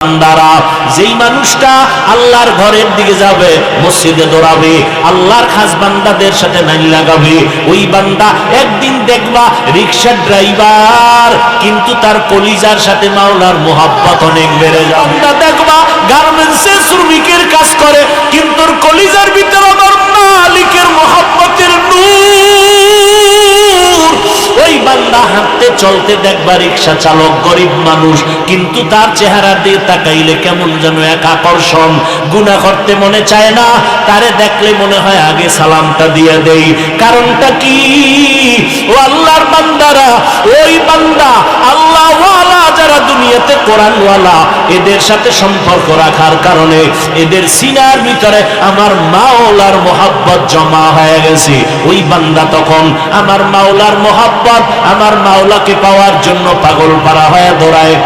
বান্দারা যেই মানুষটা আল্লাহর ঘরের দিকে যাবে, মসজিদে দৌড়াবে, আল্লাহর খাস বান্দাদের সাথে নাইল লাগাবে, ওই বান্দা একদিন দেখবা রিকশার ড্রাইভার, কিন্তু তার কলিজার সাথে মাওলার মোহাব্বত অনেক বেড়ে যাবে। বান্দা দেখবা গার্মেন্টসে শ্রমিকের কাজ করে, কিন্তু ওর কলিজার ভিতরে আমার মালিকের মোহাব্বতের নূর। ওই বান্দা হাঁটতে চলতে দেখবা রিকশা চালক গরিব মানুষ, কিন্তু তার চেহারা দিয়ে তাকাইলে কেমন যেন এক আকর্ষণ, গুনাহ করতে মনে চায় না, তারে দেখলে মনে হয় আগে সালামটা দিয়ে দেই। কারণটা কি? ও আল্লাহর বান্দারা, ওই বান্দা আল্লাহ ওয়ালা যারা দুনিয়াতে কোরআন ওয়ালা, এদের সাথে সম্পর্ক রাখার কারণে এদের সিনার ভিতরে আমার মাওলার মোহাব্বত জমা হয়ে গেছে। ওই বান্দা তখন আমার মাওলার মোহাব্বত, আমার মাওলাকে পাওয়ার জন্য পাগল পারা হয়ে দৌড়ায়।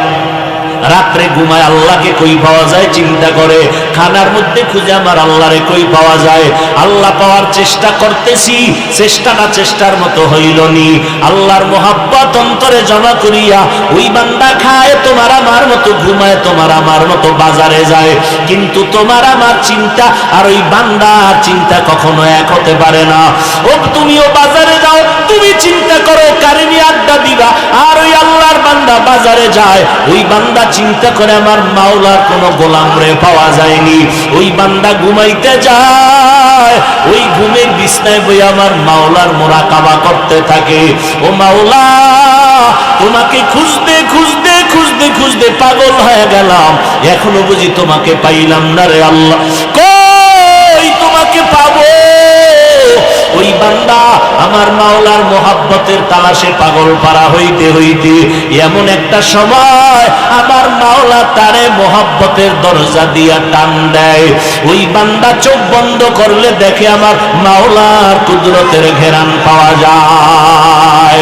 রাত্রে ঘুমায় আল্লাহকে কই পাওয়া যায় চিন্তা করে, খানার মধ্যে খুঁজে আমার আল্লাহরে কই পাওয়া যায়। আল্লাহ পাওয়ার চেষ্টা করতেছি, চেষ্টাটা চেষ্টার মতো হইল নি। আল্লাহর মোহাব্বত অন্তরে জমা করিয়া ওই বান্দা খায় তোমার আমার মতো, ঘুমায় তোমার আমার মতো, বাজারে যায়, কিন্তু তোমার আমার চিন্তা আর ওই বান্দার চিন্তা কখনো এক হতে পারে না। ও তুমিও বাজারে যাও, তুমি চিন্তা করো কারে নিয়ে আড্ডা দিবা, আর ওই আল্লাহর বান্দা বাজারে যায়, ওই বান্দা চিন্তা করে আমার মাওলার কোনো গোলাম রে পাওয়া যায়নি। ওই বান্দা ঘুমাইতে যায়, ওই ঘুমের বিছনায় বই আমার মাওলার মুরাকাবা করতে থাকে। ও মাওলা, তোমাকে খুঁজতে খুঁজতে খুঁজতে খুঁজতে পাগল হয়ে গেলাম, এখনো বুঝি তোমাকে পাইলাম না রে আল্লাহ, কই তোমাকে পাবো? ওই বান্দা আমার মাওলার মোহাব্বতের তালাশে পাগল পারা হইতে হইতে এমন একটা সময় আমার মাওলা তারে মোহাব্বতের দরজা দিয়া টান দেয়। ওই বান্দা চোখ বন্ধ করলে দেখে আমার মাওলার কুদরতের ঘেরান পাওয়া যায়।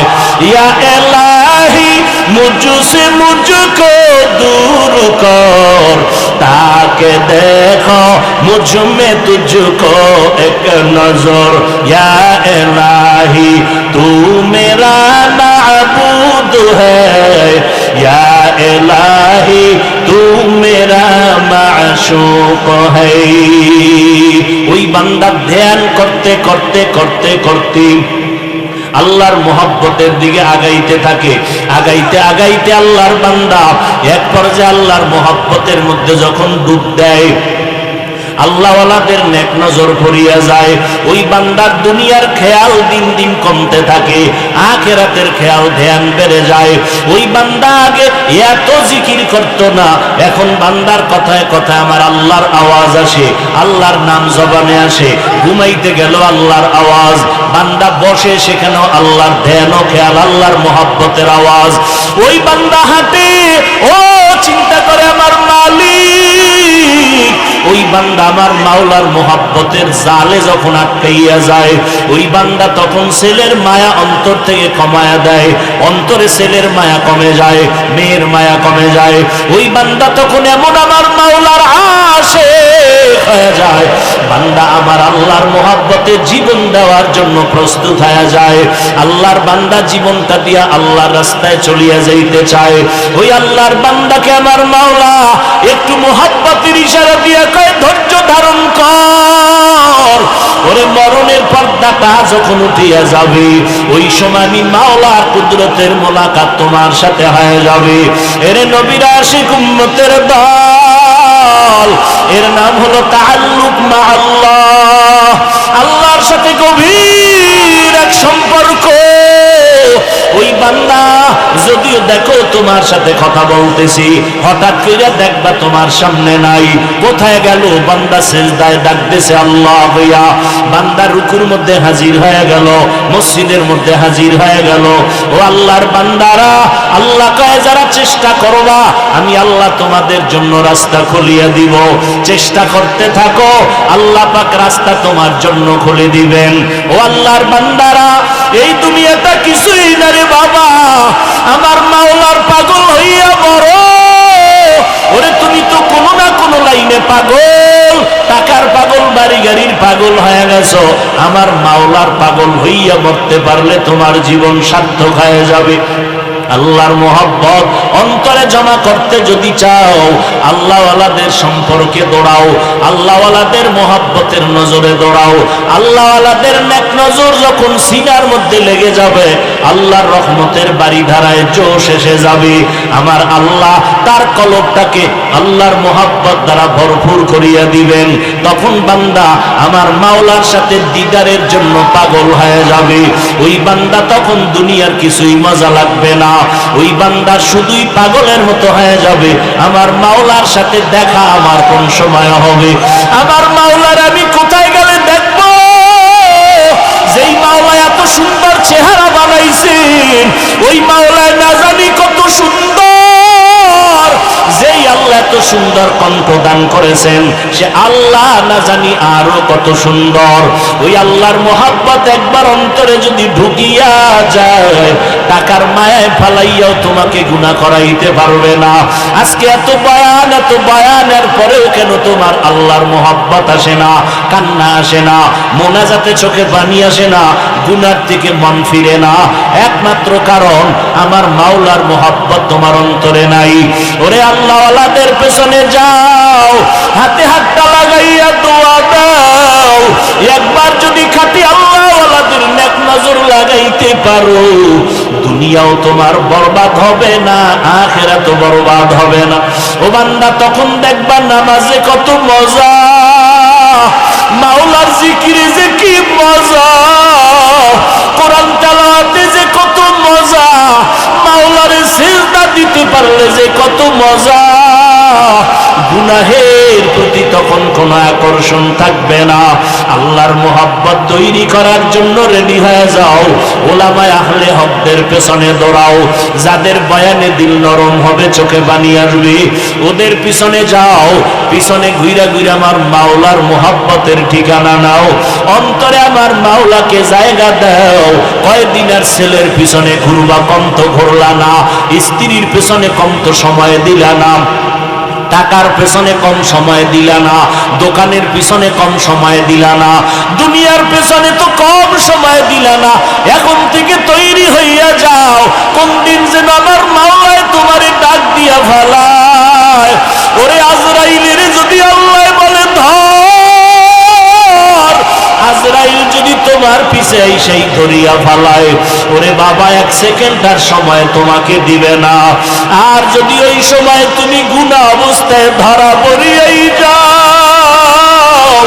ইয়া ইলাহি মুঝসে মুঝকো दूर कर, ताके देखो मुझ में तुझको एक नजर, या इलाही तू मेरा माबूद है, या इलाही तू मेरा माशूक है। ওই বান্দা ধ্যান করতে করতে করতে করতে আল্লাহর মোহাব্বতের দিকে আগাইতে থাকে, আগাইতে আগাইতে আল্লাহর বান্দা এক পর্যায়ে আল্লাহর মোহাব্বতের মধ্যে যখন ডুব দেয়, আল্লাহওয়ালাদের নেক নজর পড়িয়া যায়। ওই বান্দার দুনিয়ার খেয়াল দিন দিন কমতে থাকে, আখিরাতের খেয়াল ধ্যান বেড়ে যায়। ওই বান্দা আগে এত জিকির করত না, এখন বান্দার কথায় কথায় আমার আল্লাহর আওয়াজ আসে, আল্লাহর নাম জবানে আসে। ঘুমাইতে গেল আল্লাহর আওয়াজ, বান্দা বসে সেখানেও আল্লাহর ধ্যান ও খেয়াল, আল্লাহর মোহাব্বতের আওয়াজ। ওই বান্দা হাঁটে, ও চিন্তা করে আমার মালিক। ওই বান্দা আমার মাওলার মোহাব্বতের জালে যখন আটকাইয়া যায়, ওই বান্দা তখন ছেলের মায়া অন্তর থেকে কমায়া দেয়, অন্তরে ছেলের মায়া কমে যায়, মেয়ের মায়া কমে যায়। ওই বান্দা তখন এমন আমার মাওলার আশিক হয়ে যায়, বান্দা আমার আল্লাহর মোহাব্বতে জীবন দেওয়ার জন্য প্রস্তুত হয়ে যায়। আল্লাহর বান্দা জীবনটা দিয়া আল্লাহর রাস্তায় চলিয়া যাইতে চায়। ওই আল্লাহর বান্দাকে আমার মাওলা একটু মোহাব্বতের ইশারা দিয়া কয়, ধৈর্য ধারণ কর, ওরে মরণের পর্দাটা যখন উঠিয়া যাবে, ওই সময় আমি মাওলার কুদরতের মোলাকাত তোমার সাথে হয়ে যাবে। এরে নবীর আশিক উম্মতের দল, এর নাম হলো তাআল্লুক মা আল্লাহ, আল্লাহর সাথে গভীর এক সম্পর্ক। ওই বান্দা যদিও দেখো তোমার সাথে কথা বলতেছি, হঠাৎ করে দেখবা তোমার সামনে নাই, কোথায় গেল? বান্দা সিজদায় ডাকতেছে আল্লাহ ভাইয়া, বান্দা রুকুর মধ্যে হাজির হয়ে গেল, মসজিদের মধ্যে হাজির হয়ে গেল। ও আল্লাহর বান্দারা, আল্লাহ কয় যারা চেষ্টা করবা আমি আল্লাহ তোমাদের জন্য রাস্তা খুলিয়ে দিব, চেষ্টা করতে থাকো, আল্লাহ পাক রাস্তা তোমার জন্য খুলে দিবেন। ও আল্লাহর বান্দারা, এই দুনিয়াটা কিছুই না রে বাবা, আমার মাওলার পাগল হইয়া বড়। ওরে তুমি তো কোনো না কোনো লাইনে পাগল, টাকার পাগল, বাড়ি গাড়ির পাগল হয়ে গেছো, আমার মাওলার পাগল হইয়া মরতে পারলে তোমার জীবন সার্থক হয়ে যাবে। আল্লাহর মোহাব্বত অন্তরে জমা করতে যদি চাও, আল্লাহওয়ালাদের সম্পর্কে দৌড়াও, আল্লাহওয়ালাদের মোহাব্বতের নজরে দৌড়াও। আল্লাহওয়ালাদের নেক নজর যখন সিনার মধ্যে লেগে যাবে, আল্লাহর রহমতের বাড়িধারায় জোশ এসে যাবে। আমার আল্লাহ তার কলবটাকে আল্লাহর মোহাব্বত দ্বারা ভরপুর করিয়া দিবেন। তখন বান্দা আমার মাওলার সাথে দিদারের জন্য পাগল হয়ে যাবে। ওই বান্দা তখন দুনিয়ার কিছুই মজা লাগবে না। ওই বান্দা শুধুই পাগলের মতো হয়ে যাবে, আমার মাওলার সাথে দেখা আমার কোন সময় হবে, আমার মাওলার আমি কোথায় গেলে দেখব। যেই মাওলা এত সুন্দর চেহারা বানাইছেন, ওই মাওলায় না জানি কত সুন্দর। যেই আল্লাহ এত সুন্দর কণ্ঠ দান করেছেন, সে আল্লাহ না জানি আরো কত সুন্দর। ওই আল্লাহর মোহাব্বত একবার অন্তরে যদি ঢুকিয়া যায়, টাকার মায়ায় ফালাইয়াও তোমাকে গুনাহ করাইতে পারবে না। আজকে এত বয়ানের পরেও কেন তোমার আল্লাহর মোহাব্বত আসে না, কান্না আসে না, মোনাজাতে চোখে পানি আসে না, গুনার থেকে মন ফিরে না? একমাত্র কারণ আমার মাওলার মোহাব্বত তোমার অন্তরে নাই। ওরে আল্লাহওয়ালাদের পেছনে যাও, হাতে হাতটা লাগাইয়া দোয়া দাও। একবার যদি খাঁটি আল্লাহওয়ালাদের নেক নজর লাগাইতে পারো, দুনিয়াও তোমার বরবাদ হবে না, আখিরাতও বরবাদ হবে না। ও বান্দা, তখন দেখবা নামাজে কত মজা, মাওলার জিকিরে যে কি মজা, কোরআন তেলাওয়াতে যে কত মজা, মাওলারে সিজদা দিতে পারলে যে কত মজা। গুনাহের প্রতি তখন কোনো আকর্ষণ থাকবে না। আল্লাহর মোহাব্বত তৈরি করার জন্য রেডি হয়ে যাও। ওলামায়ে আহলে হকদের পেছনে দৌড়াও। যাদের বয়ানে দিল নরম হবে, চোখে পানি আসবে, ওদের পিছনে যাও। পিছনে ঘুরা ঘুরা আমার মাওলার মোহাব্বতের ঠিকানা নাও। অন্তরে আমার মাওলাকে জায়গা দাও। কয়দিন আর ছেলের পিছনে ঘুরবা, কম তো ঘুরলা না। স্ত্রীর পেছনে কম তো সময় দিলা না। টাকার পেছনে কম সময় দিলা না। দোকানের পিছনে কম সময় দিলা না। দুনিয়ার পেছনে তো কম সময় দিলা না। এখন থেকে তৈরি হইয়া যাও, কোন দিন যেন আমার মাওলায় তোমারে ডাক দিয়া ফেলায়। ওরে আজরাইলের যদি আল্লাহ বলে ধর, আজরাইল যদি তোমার পিছে সেই ধরিয়া ফেলায়, ওরে বাবা, এক সেকেন্ড আর সময় তোমাকে দিবে না। আর যদি ওই সময় তুমি গুনাহ অবস্থায় ধরা পড়িয়াই যাও,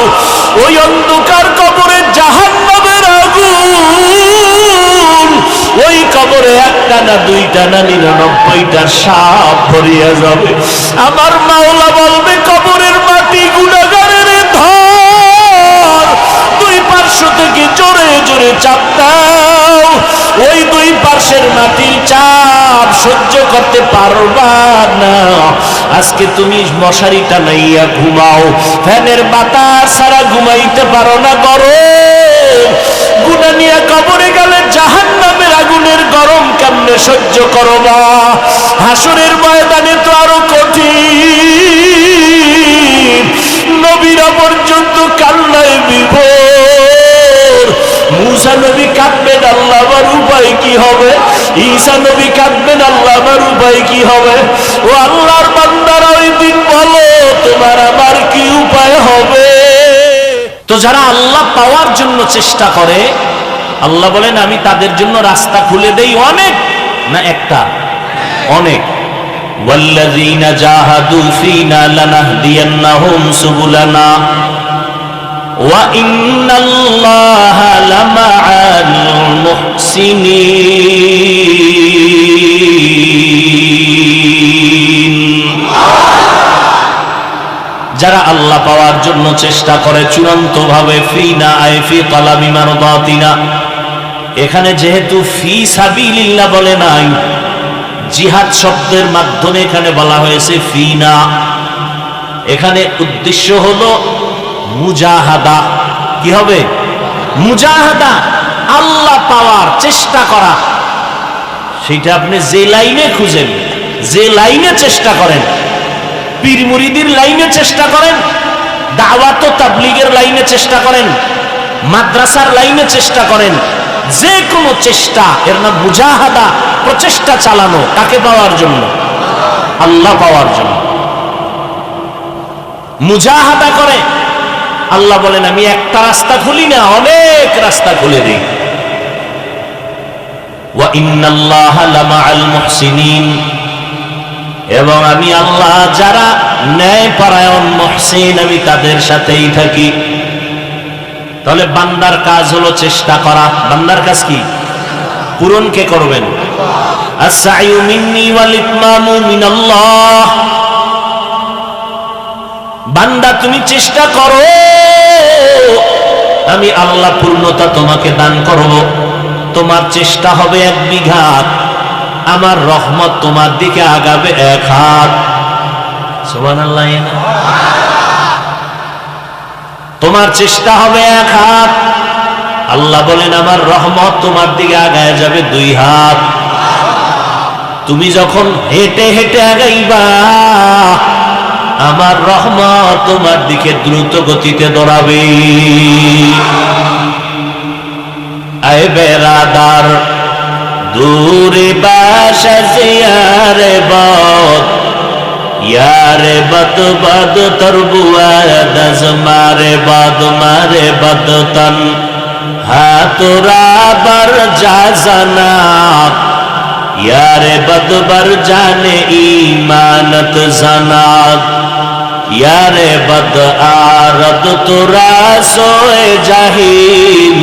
ওই অন্ধকার কবরে জাহান্নামের আগুন, ওই কবরে একটা না দুইটা না 99টা সাপ ভরিয়া যাবে। আমার মাওলা বলবে, কবরের মাটি গুনাহগারের ধর, দুই পার্শ্ব থেকে জোরে জোরে চাপ দাও। ওই দুই পার্শ্বের মাটির চাপ সহ্য করতে পারবা না। আজকে তুমি মশারি টানাইয়া ঘুমাও, ফ্যানের বাতাস ছাড়া ঘুমাইতে পারো না, গরম। গুনাহ নিয়ে কবরে গেলে জাহান্নামের আগুনের গরম কেমনে সহ্য করবা? হাসরের ময়দানে তো আরো কঠিন। নবীরা পর্যন্ত কান্নায় বিভোর। মুসা নবী কাঁদবেন, আল্লাহ আমার উপায় কি হবে? ঈসা নবী কাঁদবেন, আল্লাহ আমার উপায় কি হবে? ও আল্লাহর বান্দারা, ওই দিন বলো তোমার আমার কি উপায় হবে? তো যারা আল্লাহ পাওয়ার জন্য চেষ্টা করে, আল্লাহ বলেন আমি তাদের জন্য রাস্তা খুলে দেই অনেক, না একটা, অনেক। ওয়াল্লাযীনা জাহাদু ফীনা লানাহদিয়ান্নাহুম সুবুলানা ওয়া ইন্নাল্লাহা লামাআল মুহসিনিন। যারা আল্লাহ পাওয়ার জন্য চেষ্টা করে চূড়ান্ত ভাবে, ফিনা আই ফি তালাবি মারদাতিনা, এখানে যেহেতু ফি সাবিলিল্লাহ বলে নাই, জিহাদ শব্দের মাধ্যমে এখানে বলা হয়েছে ফিনা। এখানে উদ্দেশ্য হলো মুজাহাদা। কি হবে? মুজাহাদা, আল্লাহ পাওয়ার চেষ্টা করা। সেটা আপনি যে লাইনে খুঁজেন, যে লাইনে চেষ্টা করেন, পীর মুরিদির লাইনে চেষ্টা করেন, দাওয়াত ও তাবলীগের লাইনে চেষ্টা করেন, মাদ্রাসার লাইনে চেষ্টা করেন, যে কোনো চেষ্টা এর নাম মুজাহাদা। প্রচেষ্টা চালানো কাকে পাওয়ার জন্য? আল্লাহ পাওয়ার জন্য। মুজাহাদা করে। আল্লাহ বলেন আমি একটা রাস্তা খুলি না, অনেক রাস্তা খুলে দিই। ওয়া ইন্নাল্লাহা লামাআল মুহসিনিন, এবং আমি আল্লাহ যারা ন্যায়পরায়ণ মুহসিন আমি তাদের সাথেই থাকি। তাহলে বান্দার কাজ হলো চেষ্টা করা। বান্দার কাজ কি? পূরণ কে করবেন? আস-সা'য়ু মিন্নি ওয়াল ইতমামু মিনাল্লাহ। বান্দা তুমি চেষ্টা করো, আমি আল্লাহ পূর্ণতা তোমাকে দান করব। তোমার চেষ্টা হবে 1 বিঘা, আমার রহমত তোমার দিকে আগাবে 1 হাত। সুবহানাল্লাহ। তোমার চেষ্টা হবে 1 হাত, আল্লাহ বলেন আমার রহমত তোমার দিকে আগায় যাবে 2 হাত। তুমি যখন হেঁটে হেঁটে আগাইবা, আমার রহমত তোমার দিকে দ্রুত গতিতে দৌড়াবে। আয় বেরাদার দূরে বাসা জিয়ারে বদ, ইয়ারে বদ বদ তরবুয়া দজ মারে বদ তন হাতুরা বার জানা, ইয়ারে বদ বার জানে ঈমানত জানাত, ইয়ারে বদ আরদ তুরা সোয়ে জাহিম,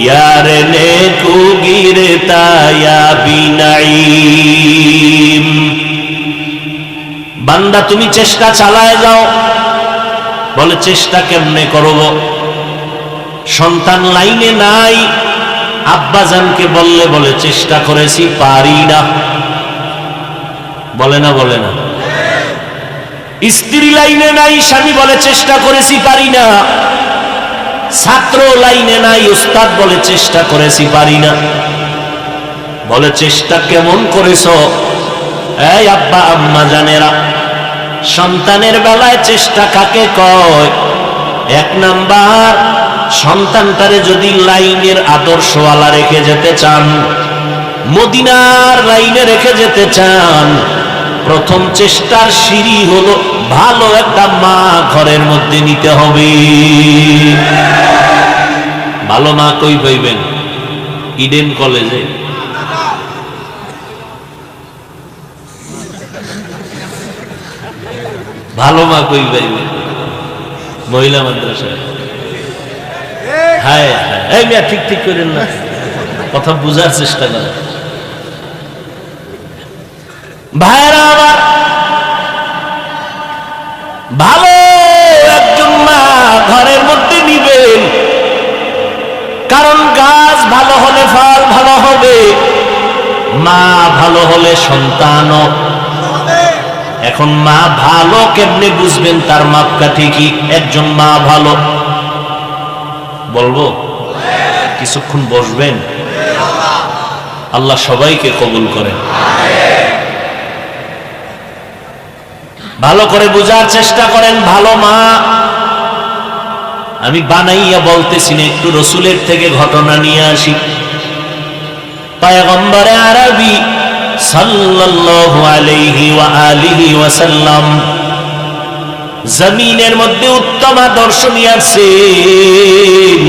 ইয়ারে নেকু গিরতা ইয়া বিনাইম। বান্দা তুমি চেষ্টা চালায় যাও। বলে চেষ্টা কেমনে করব? সন্তান লাইনে নাই, আব্বাজানকে বললে বলে চেষ্টা করেছি পারি না। বলে না? বলে না? স্ত্রী লাইনে নাই, স্বামী বলে চেষ্টা করেছি পারি না। ছাত্র লাইনে নাই, উস্তাদ বলে চেষ্টা করেছি পারি না। বলে চেষ্টা কেমন করেছো? এই আব্বা আম্মা জানেরা, সন্তানের বেলায় চেষ্টা কাকে কয়? 1 নাম্বার, সন্তানটারে যদি লাইনের আদর্শওয়ালা রেখে যেতে চান, মদিনার লাইনে রেখে যেতে চান, প্রথম চেষ্টার সিঁড়ি হলো ভালো একটা মা ঘরের মধ্যে নিতে হবে। ভালো মা কই পাইবেন? ইডেন কলেজে। ভালো মা কই পাইবেন? মহিলা মাদ্রাসায়। হায় হায়, এই মিয়া ঠিক ঠিক করেন না, কথা বুঝার চেষ্টা করেন। ভাইরা আমার, ভালো একজন মা ঘরের মধ্যে নিবেন, কারণ গাছ ভালো হলে ফল ভালো হবে, মা ভালো হলে সন্তানও। এখন মা ভালো কেমনে বুঝবেন? তার মাপকাঠি কি? একজন মা ভালো বলবো? কিছুক্ষণ বসবেন, আল্লাহ সবাইকে কবুল করেন। ভালো করে বুঝার চেষ্টা করেন। ভালো মা, আমি বানাইয়া বলতেছি না, একটু রসুলের থেকে ঘটনা নিয়ে আসি। পয়গম্বরে আরবি সাল্লাল্লাহু আলাইহি ওয়া আলিহি ওয়াসাল্লাম জমিনের মধ্যে উত্তম আদর্শ নিয়ে আসছেন।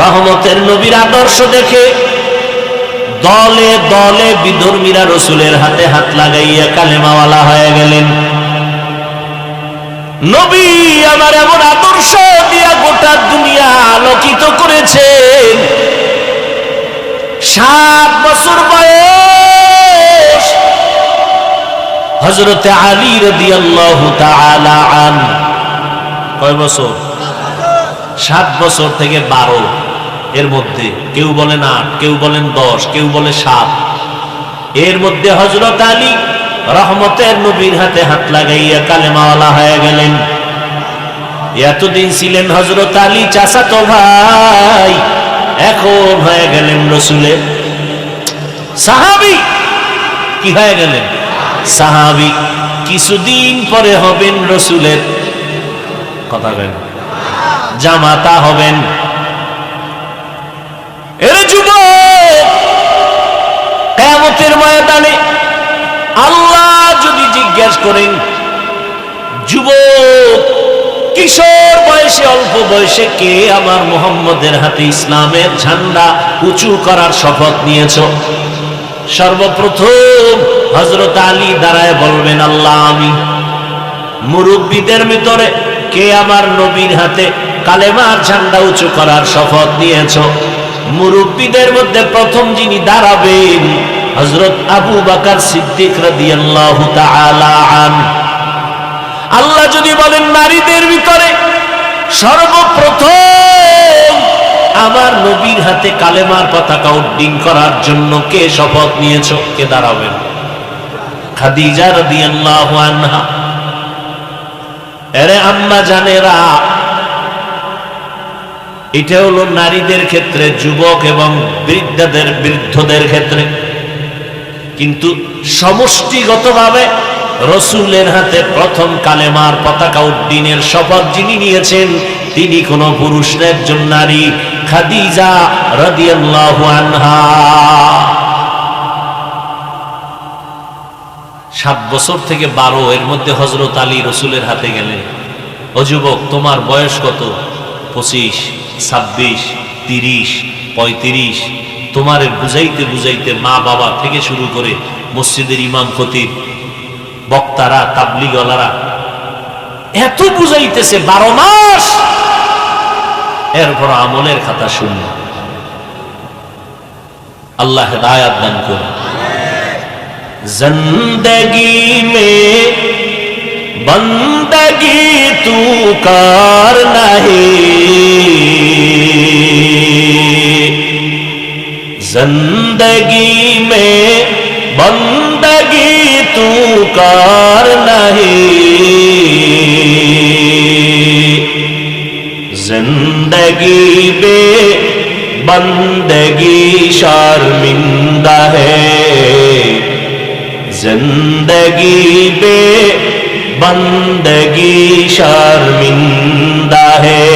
রহমতের নবীর আদর্শ দেখে দলে দলে বিধর্মীরা রসুলের হাতে হাত লাগাইয়া কালেমাওয়ালা হয়ে গেলেন। নবী আমার এমন আদর্শ দিয়া গোটা দুনিয়া আলোকিত করেছেন। 7 বছর বয়স হযরতে আলী রাদিয়াল্লাহু তাআলা আন। কয় বছর? 7 বছর থেকে 12 এর মধ্যে, কেউ বলেন 8, কেউ বলেন 10, কেউ বলে 7। এর মধ্যে হযরত আলী রহমতের নবীর হাতে হাত লাগাইয়া কালেমাওয়ালা হয়ে গেলেন। এতদিন ছিলেন হযরত আলী চাচাতো ভাই, এখন হয়ে গেলেন রসুলের সাহাবী। কি হয়ে গেলেন? সাহাবী। কিছুদিন পরে হবেন রসুলের কথা বলেন জামাতা হবেন। এর যুবক কিয়ামতের ময়দানে আল্লাহ যদি জিজ্ঞাসা করেন, যুবক কিশোর বয়সে, অল্প বয়সে কে আমার মুহাম্মদের হাতে ইসলামের ঝান্ডা উঁচু করার শপথ নিয়েছ? সর্বপ্রথম হযরত আলী দাঁড়ায় বলবেন, আল্লাহ আমি। মুরব্বীদের ভিতরে কে আমার নবীর হাতে কালেমার ঝান্ডা উঁচু করার শপথ নিয়েছ? মুরব্বীদের মধ্যে প্রথম যিনি দাঁড়াবেন হযরত আবু বকর সিদ্দিক রাদিয়াল্লাহু তাআলা আনহু। আল্লাহ যদি বলেন নারীদের ভিতরে সর্বপ্রথম আমার নবীর হাতে কালেমার পতাকা উড্ডীন করার জন্য কে শপথ নিয়েছ? কে দাঁড়াবেন? খাদিজা রাদিয়াল্লাহু আনহা। আরে আম্মা জানেরা, এটা হলো নারীদের ক্ষেত্রে, যুবক এবং বৃদ্ধদের ক্ষেত্রে। কিন্তু সমষ্টিগতভাবে রসুলের হাতে প্রথম কালেমার পতাকা উড্ডীনের শপথ যিনি নিয়েছেন তিনি কোন পুরুষ না, একজন নারী, খাদিজা রাদিয়াল্লাহু আনহা। 7 বছর থেকে 12 এর মধ্যে হযরত আলী রসুলের হাতে গেলেন। ও যুবক, তোমার বয়স কত? 25, 26, 30, 35। তোমারে বুঝাইতে বুঝাইতে মা বাবা থেকে শুরু করে মসজিদের ইমাম খতিব, বক্তারা, তাবলীগওয়ালারা এত বুঝাইতেছে 12 মাস, এরপর আমলের কথা শূন্য। আল্লাহ হেদায়েত দান করুন। জিন্দেগি মে বন্দগি তু কার নাহি, जिंदगी में बंदगी तू कर नहीं, जिंदगी में बंदगी शर्मिंदा है, जिंदगी में बंदगी शर्मिंदा है।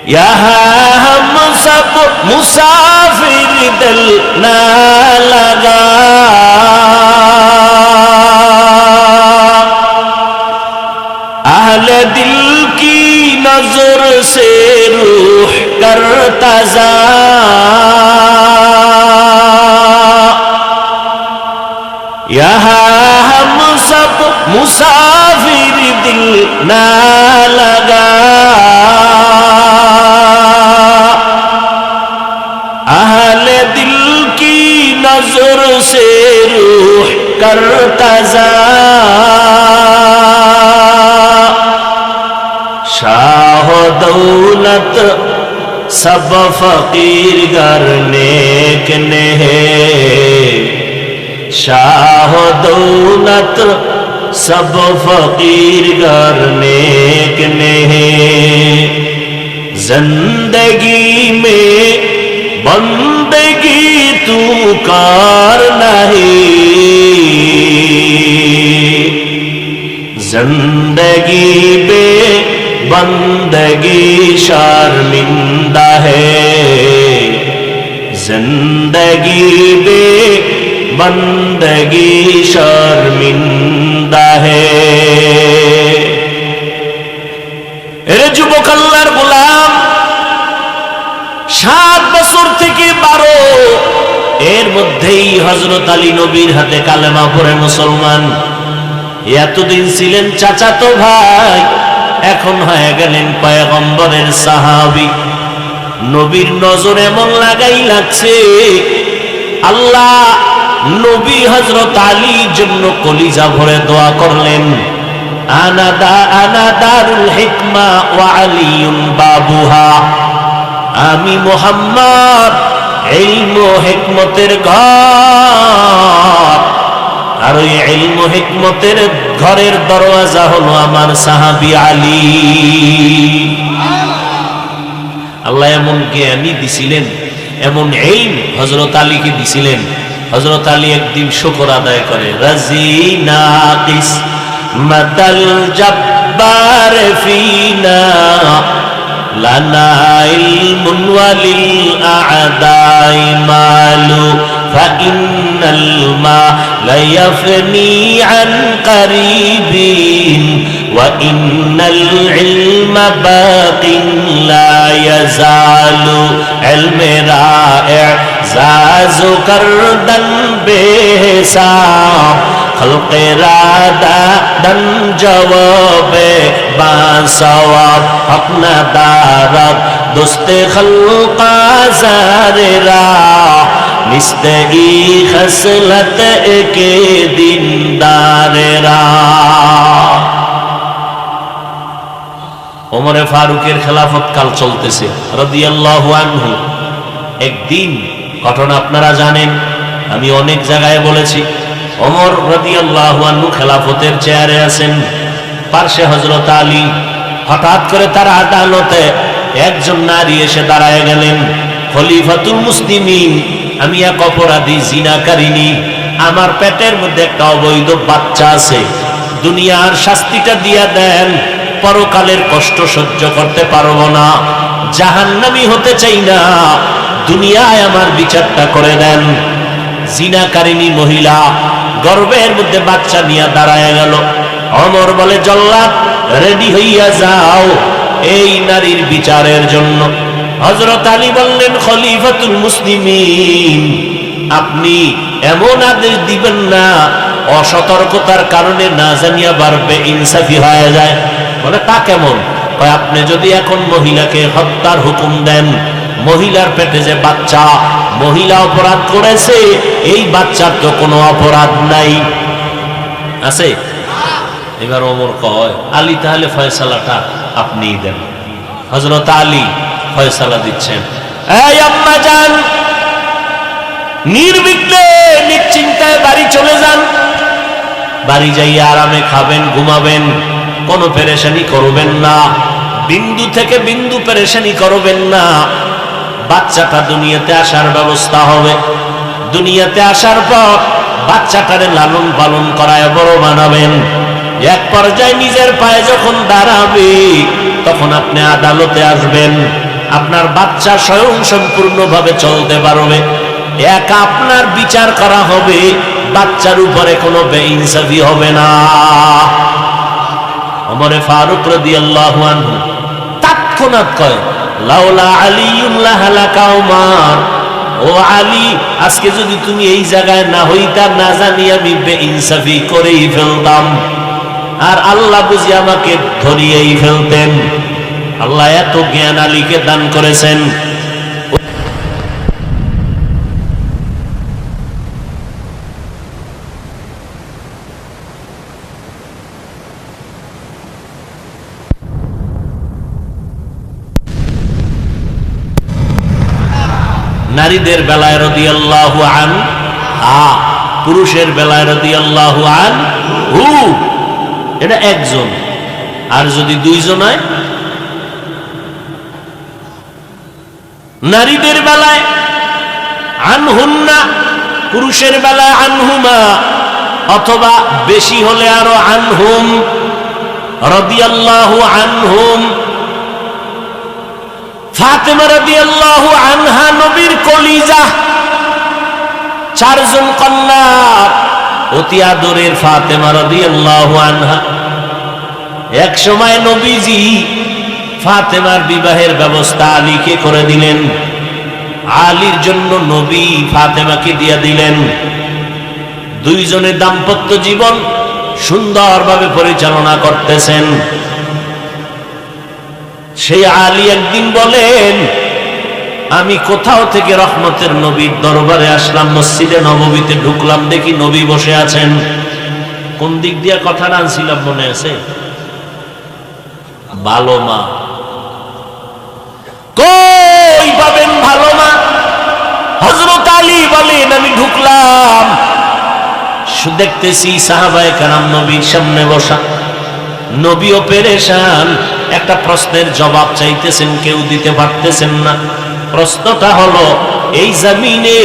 यहाँ हम सब मुसाफिर दिल ना लगा, अहले दिल की नजर से रूह करता जा, यहाँ हम सब मुसाफिर दिल ना लगा, अहले दिल की नजर से रूह करता जा, शाह दौलत सब फकीर घर नेक ने है, शाह दौलत सब फकीर घर नेक ने है, जिंदगी में बंदगी तू कर नहीं, जिंदगी में बंदगी शर्मिंदा है, जिंदगी में बंदगी शर्मिंदा है। এরে যুবক আল্লাহর গোলাম, 7 বছর থেকে 12 এর মধ্যেই হযরত আলী নবীর হাতে কালেমা পড়ে মুসলমান। এতদিন ছিলেন চাচাতো ভাই, এখন হয়ে গেলেন পয়গম্বরের সাহাবী। নবীর নজর এমন লাগাই লাগছে, আল্লাহ নবী হযরত আলীর জন্য কলিজা ভরে দোয়া করলেন, আনা দারুল হিকমা ওয়া আলিয়ুন বাবুহা, আমি মুহাম্মদ ইলম ও হিকমতের ঘর, আর ওই ইলম ও হিকমতের ঘরের দরওয়াজা হলো আমার সাহাবী আলী। আল্লাহ এমন জ্ঞানী দিছিলেন, এমন ইলম হযরত আলীকে দিছিলেন। হযরত আলী একদিন শুকর আদায় করে, রাজিনা কিস মাতাল জব্বার ফিনা লানা ইলমুন ওয়ালিল আ'দাই মালু ফাইন্নাল মা লা ইয়াফনি আন কারিবিন ওয়া ইন্নাল ইলমা বাকিন লা ইয়াজালু ইলমেরা ইজাজু করদান বেহিসাব খলকেরা দান জওয়াবে বাসওয়াব হক না দারদ দোস্তে খলকা জারেরা নিস্তে ই খসলত একে দিনদারেরা। ওমরে ফারুকের খেলাফত কাল চলতেছে রাদিয়াল্লাহু আনহু। একদিন ঘটনা আপনারা জানেন, আমি অনেক জায়গায় বলেছি। ওমর রাদিয়াল্লাহু আনহু খেলাফতের চেয়ারে আছেন, পার্শ্বে হযরত আলী। হঠাৎ করে তার আদালতে একজন নারী এসে দাঁড়ায় গেলেন। খলিফাতুল মুসলিমিন, আমি এক অপরাধী, জিনাকারিনী, আমার পেটের মধ্যে একটা অবৈধ বাচ্চা আছে, দুনিয়ার শাস্তিটা দিয়া দেন, পরকালের কষ্ট সহ্য করতে পারবো না, জাহান্নামী হতে চাই না, দুনিয়ায় আমার বিচারটা করে দেন। জিনাকারিনী মহিলা গর্ভের মধ্যে বাচ্চা নিয়ে দাঁড়ায় গেল। ওমর বলে, জল্লাদ রেডি হইয়া যাও এই নারীর বিচারের জন্য। হযরত আলী বললেন, খলিফাতুল মুসলিমিন, আপনি এমন আদেশ দিবেন না অসতর্কতার কারণে না জানিয়া বাড়বে ইনসাফি হয়ে যায়। বলে, তা কেমন? কয়, আপনি যদি এখন মহিলাকে হত্যার হুকুম দেন, মহিলার পেটে যে বাচ্চা, মহিলা অপরাধ করেছে, এই বাচ্চার তো কোনো অপরাধ নাই, আছে? এবার ওমর কয়, আলী তাহলে ফয়সালাটা আপনিই দেন। হযরত আলী ফয়সালা দিচ্ছেন। এই আম্মা জান, নির্বিঘ্নে নিশ্চিন্তায় বাড়ি চলে যান, বাড়ি যাইয়া আরামে খাবেন, ঘুমাবেন, কোনো পেরেশানি করবেন না, বিন্দু থেকে বিন্দু পেরেশানি করবেন না। বাচ্চাটা দুনিয়াতে আসার ব্যবস্থা হবে, দুনিয়াতে আসার পর বাচ্চাটারে লালন পালন করায় বড় বানাবেন। এক পর্যায়ে নিজের পায়ে যখন দাঁড়াবে, তখন আপনি আদালতে আসবেন, আপনার বাচ্চা স্বয়ং সম্পূর্ণভাবে চলতে পারবে, একা আপনার বিচার করা হবে, বাচ্চার উপরে কোনো বেইনসাফি হবে না। ওমরে ফারুক রাদিয়াল্লাহু আনহু তৎক্ষণাৎ কয়, লাউলা আলিয়ুন লাহালাকা উমর, ও আলী, আজকে যদি তুমি এই জায়গায় না হইতা, না জানি আমি বেইনসাফি করেই ফেলতাম, আর আল্লাহ বুঝি আমাকে ধরিয়েই ফেলতেন। আল্লাহ এত জ্ঞান আলীকে দান করেছেন। নারীদের বেলায় রাদিয়াল্লাহু আনহা, পুরুষের বেলায় রাদিয়াল্লাহু আনহু, এটা একজন। আর যদি দুইজন হয়, নারীদের বেলায় আনহুন্না, পুরুষের বেলায় আনহুমা, অথবা বেশি হলে আরো আনহুম, রাদিয়াল্লাহু আনহুম। ফাতেমা রাদিয়াল্লাহু আনহা নবীর কলিজা, চারজন কন্যা, অতি আদরের ফাতেমা রাদিয়াল্লাহু আনহা। এক সময় নবীজি ফাতেমার বিবাহের ব্যবস্থা আলীকে করে দিলেন, আলীর জন্য নবী ফাতেমাকে দিয়ে দিলেন। দুইজনের দাম্পত্য জীবন সুন্দরভাবে পরিচালনা করতেছেন। সেই আলী একদিন বলেন, আমি কোথাও থেকে রহমতের নবীর দরবারে আসলাম, মসজিদে নববীতে ঢুকলাম, দেখি নবী বসে আছেন। কোন দিক দিয়ে কথাটা আনছিলাম মনে আছে? ভালো মা কই পাবেন? ভালো মা। হযরত আলী বলেন, আমি ঢুকলাম, দেখতেছি সাহাবায়ে কেরাম নবীর সামনে বসা, নবীও পেরেশান, একটা প্রশ্নের জবাব চাইতেছেন, কেউ দিতে পারতেছেন না। প্রশ্নটা হলো, এই জমিনে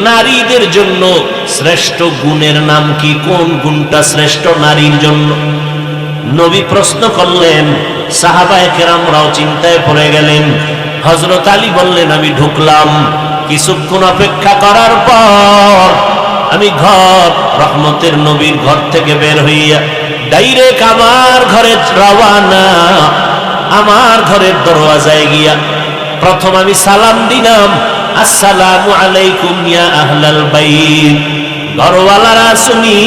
নারীদের জন্য শ্রেষ্ঠ গুণের নাম কি? কোন গুণটা শ্রেষ্ঠ নারীর জন্য? নবী প্রশ্ন করলেন, সাহাবায়ে কেরামরাও চিন্তায় পড়ে গেলেন। হযরত আলী বললেন, আমি ঢুকলাম। কিছুক্ষণ অপেক্ষা করার পর আমি রহমতের নবীর ঘর থেকে বের হইয়া ডাইরেক্ট আমার ঘরে রওয়ানা। আমার ঘরের দরওয়াজায় গিয়া প্রথম আমি সালাম দিলাম, আসসালামু আলাইকুম ইয়া আহলাল বাইত। ঘরওয়ালারা শুনি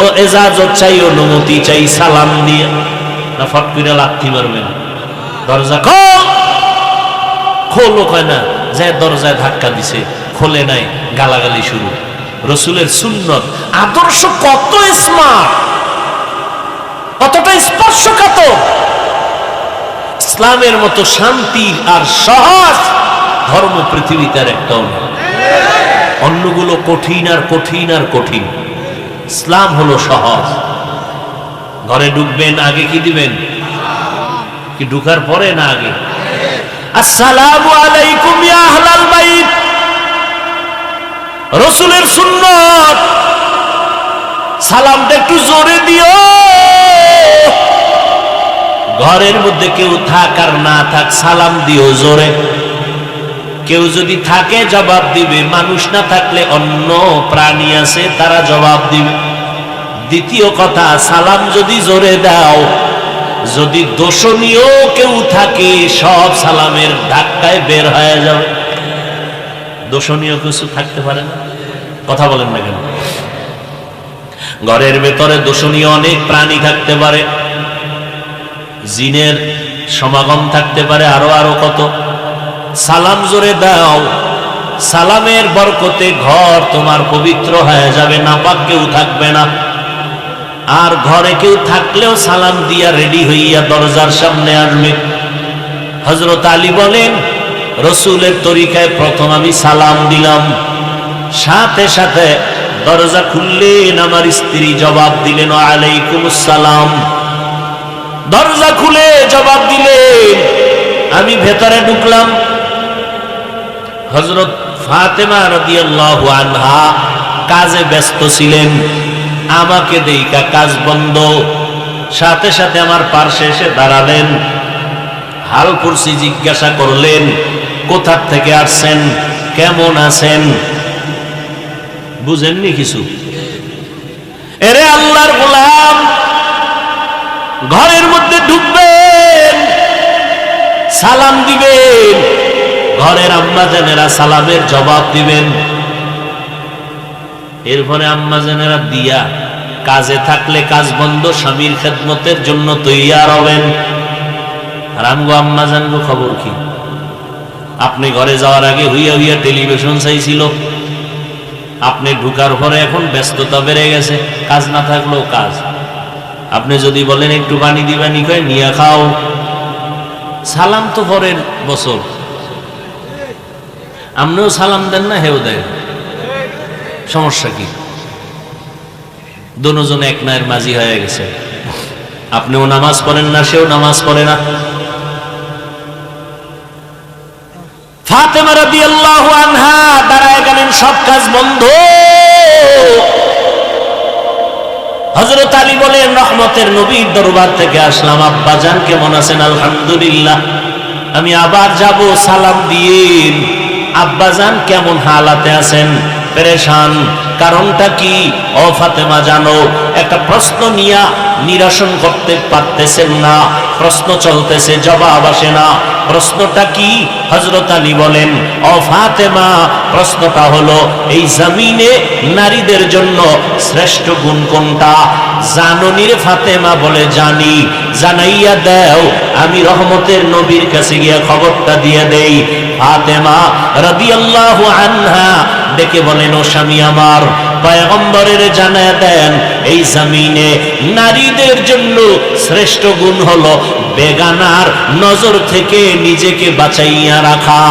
ও এজাজত চাই, অনুমতি চাই সালাম দিয়ে, না ফট করে লাথি মারবেন। দরজা খোলো কয় না, যে দরজায় ধাক্কা দিছে, খোলে নাই, গালাগালি শুরু। রসুলের সুন্নত আদর্শ কত স্মার্ট, কতটা স্পর্শকাতর। ইসলামের মতো শান্তি আর সহজ ধর্ম পৃথিবীতে আর একটাও নেই। অন্যগুলো কঠিন আর কঠিন আর কঠিন, ইসলাম হলো সহজ। ঘরে ঢুকবেন, আগে কি দিবেন? কি ঢুকার পরে না আগে? আসসালামু আলাইকুম ইয়া আহলাল বাইত। রাসূলের সুন্নাত, সালামটা একটু জোরে দিও। ঘরের মধ্যে কেউ থাক আর না থাক, সালাম দিও জোরে। কেউ যদি থাকে জবাব দিবে, মানুষ না থাকলে অন্য প্রাণী আছে, তারা জবাব দিবে। দ্বিতীয় কথা, সালাম যদি জোরে দাও, যদি দোষণীয় কেউ থাকে, সব সালামের ধাক্কায় বের হয়ে যাবে। দোষণীয় কিছু থাকতে পারে না, কথা বলেন না কেন? ঘরের ভেতরে দোষণীয় অনেক প্রাণী থাকতে পারে, জিনের সমাগম থাকতে পারে, আরো কত। সালাম জোরে দাও, সালামের বরকতে ঘর তোমার পবিত্র হয়ে যাবে, নাপাক কেউ থাকবে না। আর ঘরে কেউ থাকলেও সালাম দিয়া রেডি হইয়া দরজার সামনে আসবে। হযরত আলী বলেন, রসুলের তরিকায় প্রথম আমি সালাম দিলাম, সাথে সাথে দরজা খুললেন, আমার স্ত্রী জবাব দিলেন, ওয়ালাইকুমুস সালাম। দরজা খুলে জবাব দিলেন, আমি ভেতরে ঢুকলাম। হযরত ফাতেমা রাদিয়াল্লাহু আনহা কাজে ব্যস্ত ছিলেন, আমাকে দেইকা কাজ বন্ধ, সাথে সাথে আমার পার্শ্বে এসে দাঁড়ালেন। হাল পুরসি জিজ্ঞাসা করলেন, কোথা থেকে আসছেন, কেমন আছেন? বুঝেননি কিছু? এরে আল্লাহর গোলাম, ঘরের মধ্যে ঢুকবেন, সালাম দিবেন, ঘরের আম্মা জানেরা সালামের জবাব দিবেন। এরপরে আম্মা জানেরা দিয়া কাজে থাকলে কাজ বন্ধ, স্বামীর খেদমতের জন্য তৈয়ার হবেন। আর আমগো আম্মা জানবো খবর কি? আপনি ঘরে যাওয়ার আগে হইয়া হইয়া টেলিভিশন চাইছিল, আপনি ঢুকার পরে এখন ব্যস্ততা বেড়ে গেছে, কাজ না থাকলেও কাজ। আপনি যদি বলেন একটু পানি দিবানি, কয় নিয়ে খাও। সালাম তো পরের বছর, আপনিও সালাম দেন না, হেও দেন, সমস্যা কি? দুজন এক নায়ের মাঝি হয়ে গেছে। আপনিও নামাজ পড়েন না, সেও নামাজ পড়ে না। ফাতেমা রাদিয়াল্লাহু আনহা দাঁড়ায় গেলেন, সব কাজ বন্ধ। হযরত আলী বলেন, রহমতের নবীর দরবার থেকে আসলাম, আব্বা জান কেমন আছেন? আলহামদুলিল্লাহ। আমি আবার যাব, সালাম দিয়েন। আব্বা জান কেমন হালাতে আছেন? পেরেশান। কারণটা কি? ও ফাতেমা, জানো, একটা প্রশ্ন নিয়ে নিরসন করতে পারতেছেন না, প্রশ্ন চলতেছে, জবাব আসে না। প্রশ্নটা কি? হযরত আলী বলেন, ও ফাতেমা, প্রশ্নটা হলো, এই জমিনে নারীদের জন্য শ্রেষ্ঠ গুণ কোনটা? জানোনি রে ফাতেমা? বলে জানি। জানাইয়া দাও, আমি রহমতের নবীর কাছে গিয়া খবরটা দিয়ে দেই। ফাতেমা রাদিয়াল্লাহু আনহা ডেকে বলেন, ও স্বামী আমার, পয়গম্বরের জানায়া দেন, এই জমিনে নারীদের জন্য শ্রেষ্ঠ গুণ হলো বেগানার নজর থেকে নিজেকে বাঁচাইয়া রাখা।